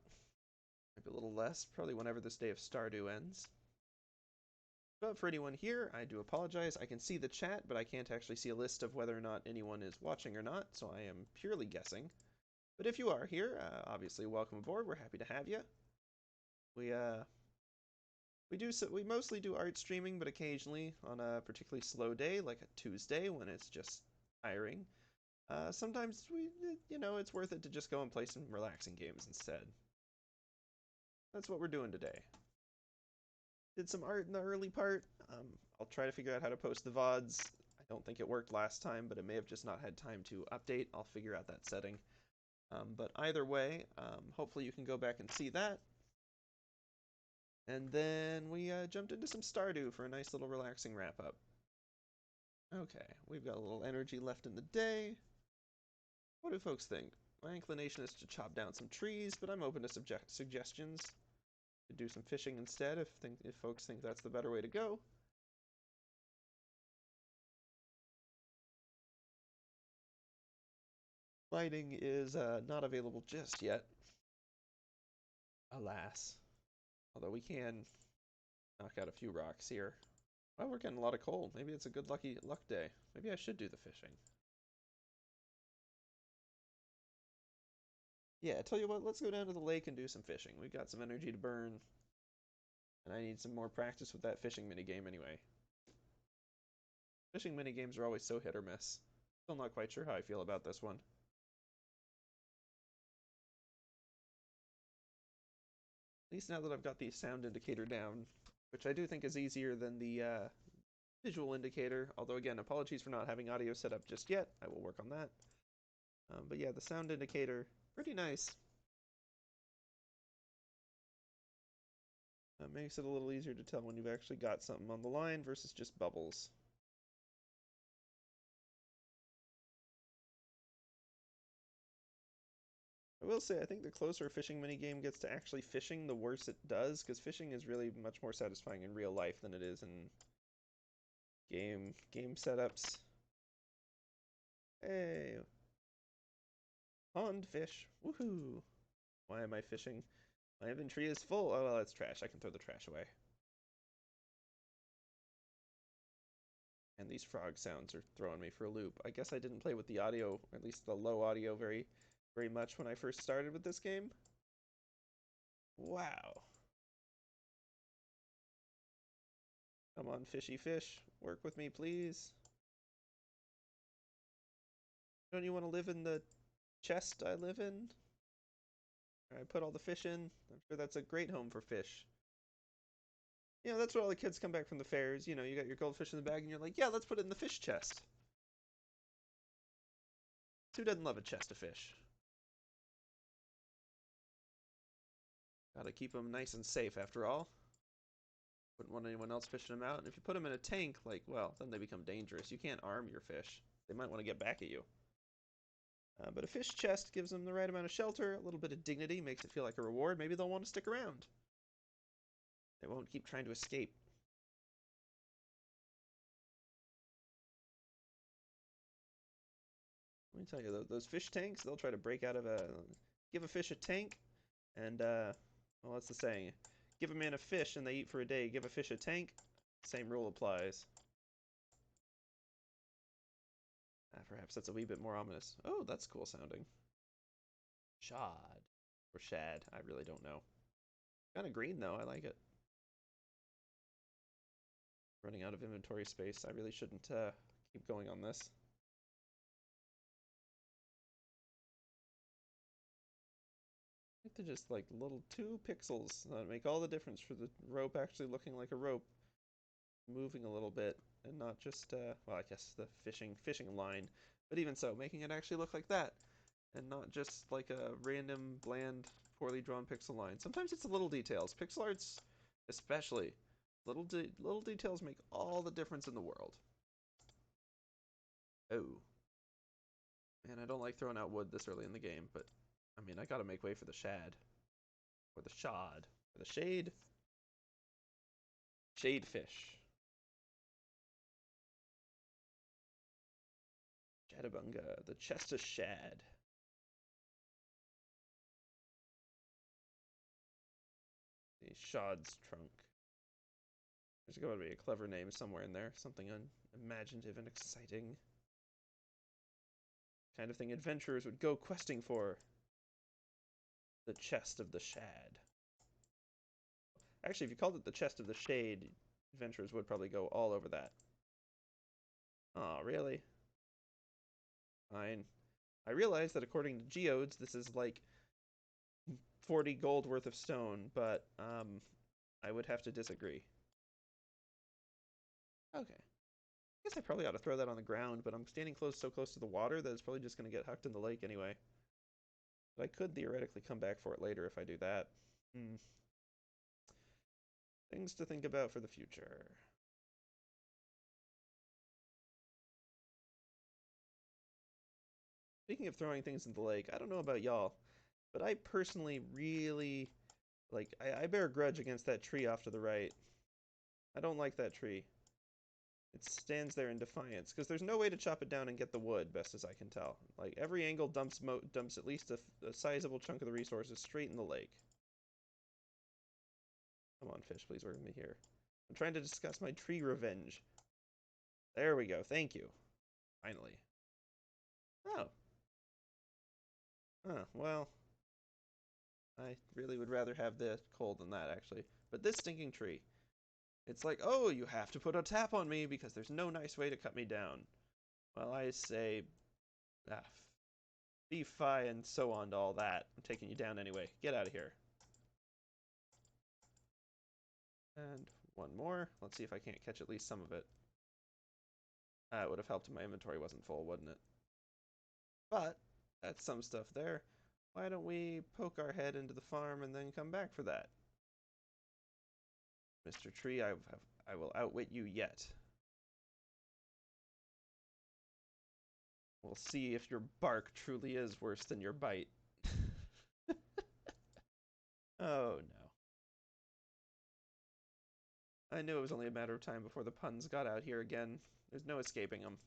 Maybe a little less, probably whenever this day of Stardew ends. But for anyone here, I do apologize. I can see the chat, but I can't actually see a list of whether or not anyone is watching or not, so I am purely guessing. But if you are here, obviously welcome aboard. We're happy to have you. We mostly do art streaming, but occasionally on a particularly slow day, like a Tuesday when it's just tiring. Sometimes it's worth it to just go and play some relaxing games instead. That's what we're doing today. Did some art in the early part. I'll try to figure out how to post the VODs. I don't think it worked last time, but it may have just not had time to update. I'll figure out that setting. But either way, hopefully you can go back and see that. And then we jumped into some Stardew for a nice little relaxing wrap-up. Okay, we've got a little energy left in the day. What do folks think? My inclination is to chop down some trees, but I'm open to suggestions. Could do some fishing instead if folks think that's the better way to go. Lighting is not available just yet. Alas. Although we can knock out a few rocks here. Well, we're getting a lot of coal. Maybe it's a good luck day. Maybe I should do the fishing. Yeah, tell you what, let's go down to the lake and do some fishing. We've got some energy to burn. And I need some more practice with that fishing minigame anyway. Fishing minigames are always so hit or miss. Still not quite sure how I feel about this one. At least now that I've got the sound indicator down, which I do think is easier than the visual indicator. Although again, apologies for not having audio set up just yet. I will work on that. But yeah, the sound indicator, pretty nice. Makes it a little easier to tell when you've actually got something on the line versus just bubbles. I will say, I think the closer a fishing minigame gets to actually fishing, the worse it does, because fishing is really much more satisfying in real life than it is in game setups. Hey, pond fish, woohoo! Why am I fishing? My inventory is full. Oh well, that's trash. I can throw the trash away. And these frog sounds are throwing me for a loop. I guess I didn't play with the audio, at least the low audio, very much when I first started with this game. Wow. Come on, fishy fish. Work with me, please. Don't you want to live in the chest I live in? I put all the fish in. I'm sure that's a great home for fish. You know, that's what all the kids come back from the fairs. You know, you got your goldfish in the bag and you're like, yeah, let's put it in the fish chest. Who doesn't love a chest of fish? Gotta keep them nice and safe after all. Wouldn't want anyone else fishing them out. And if you put them in a tank, like, well, then they become dangerous. You can't arm your fish. They might want to get back at you. But a fish chest gives them the right amount of shelter, a little bit of dignity, makes it feel like a reward. Maybe they'll want to stick around. They won't keep trying to escape. Let me tell you, those fish tanks, they'll try to break out of a... Give a fish a tank, and, well, that's the saying. Give a man a fish and they eat for a day. Give a fish a tank, same rule applies. Perhaps that's a wee bit more ominous. Oh, that's cool sounding. Shad. Or shad, I really don't know. Kind of green, though, I like it. Running out of inventory space, I really shouldn't keep going on this. I think they're just like little 2 pixels that make all the difference for the rope actually looking like a rope. Moving a little bit and not just, well, I guess the fishing line. But even so, making it actually look like that. And not just like a random, bland, poorly drawn pixel line. Sometimes it's the little details. Pixel arts, especially. Little details make all the difference in the world. Oh. Man, I don't like throwing out wood this early in the game, but I mean, I gotta make way for the shad. Or the shad. Or the shade. Shade fish. Hedabunga, the chest of shad. The Shod's trunk. There's got to be a clever name somewhere in there. Something imaginative and exciting. Kind of thing adventurers would go questing for. The chest of the shad. Actually, if you called it the chest of the shade, adventurers would probably go all over that. Aw, really? Fine. I realize that according to geodes, this is like 40 gold worth of stone, but I would have to disagree. Okay. I guess I probably ought to throw that on the ground, but I'm standing so close to the water that it's probably just going to get hucked in the lake anyway. But I could theoretically come back for it later if I do that. Things to think about for the future. Speaking of throwing things in the lake, I don't know about y'all, but I personally really, like, I bear a grudge against that tree off to the right. I don't like that tree. It stands there in defiance, because there's no way to chop it down and get the wood, best as I can tell. Like, every angle dumps at least a sizable chunk of the resources straight in the lake. Come on, fish, please work with me here. I'm trying to discuss my tree revenge. There we go, thank you. Finally. Oh. Huh, well. I really would rather have this coal than that, actually. But this stinking tree. It's like, oh, you have to put a tap on me because there's no nice way to cut me down. Well, I say, be fi and so on to all that. I'm taking you down anyway. Get out of here. And one more. Let's see if I can't catch at least some of it. It would have helped if my inventory wasn't full, wouldn't it? But that's some stuff there. Why don't we poke our head into the farm and then come back for that? Mr. Tree, I will outwit you yet. We'll see if your bark truly is worse than your bite. Oh no. I knew it was only a matter of time before the puns got out here again. There's no escaping them.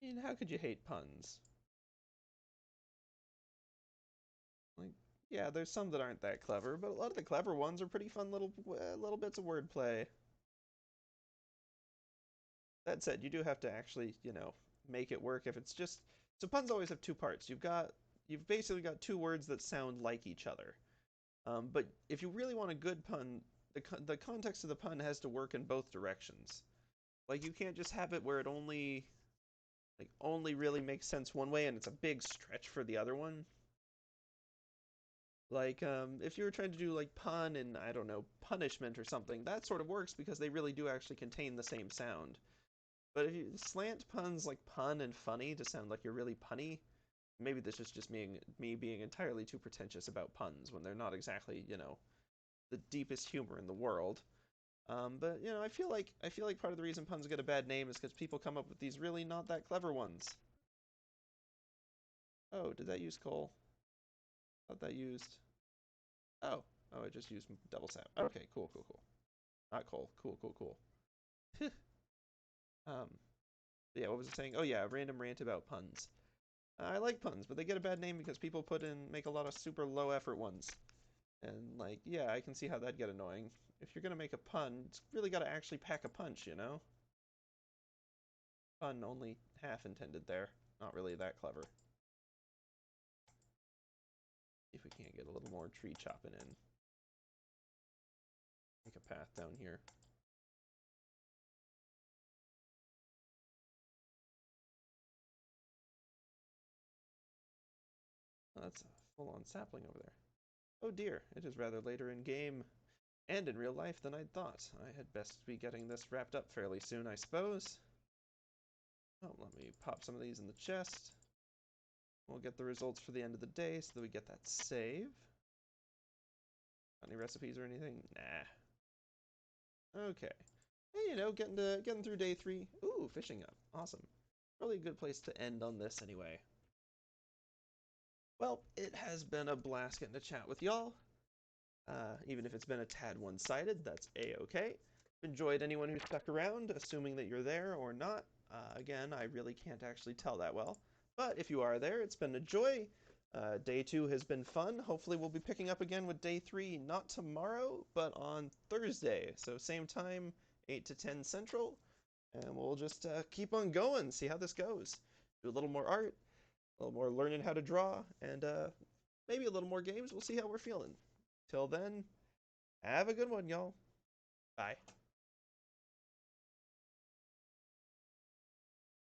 I mean, how could you hate puns? Like, yeah, there's some that aren't that clever, but a lot of the clever ones are pretty fun little bits of wordplay. That said, you do have to actually, you know, make it work. If it's just so, puns always have two parts. You've basically got two words that sound like each other. But if you really want a good pun, the context of the pun has to work in both directions. Like, you can't just have it where it only really makes sense one way and it's a big stretch for the other one. Like, if you were trying to do like pun and, I don't know, punishment or something, that sort of works because they really do actually contain the same sound. But if you slant puns like pun and funny to sound like you're really punny, maybe this is just me being entirely too pretentious about puns when they're not exactly, you know, the deepest humor in the world. But you know, I feel like part of the reason puns get a bad name is because people come up with these really not that clever ones. Oh, did that use coal? Thought that used. Oh, it just used double sap. Okay, cool. Not coal. Cool. Yeah, what was it saying? Oh yeah, random rant about puns. I like puns, but they get a bad name because people make a lot of super low effort ones. And like, yeah, I can see how that'd get annoying. If you're gonna make a pun, it's really gotta actually pack a punch, you know? Pun only half intended there. Not really that clever. If we can't get a little more tree chopping in. Make a path down here. Oh, that's a full-on sapling over there. Oh dear, it is rather later in game and in real life than I'd thought. I had best be getting this wrapped up fairly soon, I suppose. Oh, let me pop some of these in the chest. We'll get the results for the end of the day so that we get that save. Any recipes or anything? Nah. Okay. Hey, you know, getting through day 3. Ooh, fishing up. Awesome. Probably a good place to end on this anyway. Well, it has been a blast getting to chat with y'all. Even if it's been a tad one-sided, that's a-okay. Enjoyed anyone who stuck around, assuming that you're there or not. Again, I really can't actually tell that well. But if you are there, it's been a joy. Day 2 has been fun. Hopefully we'll be picking up again with Day 3, not tomorrow, but on Thursday. So same time, 8 to 10 Central. And we'll just keep on going, see how this goes. Do a little more art, a little more learning how to draw, and maybe a little more games. We'll see how we're feeling. Till then, have a good one, y'all. Bye.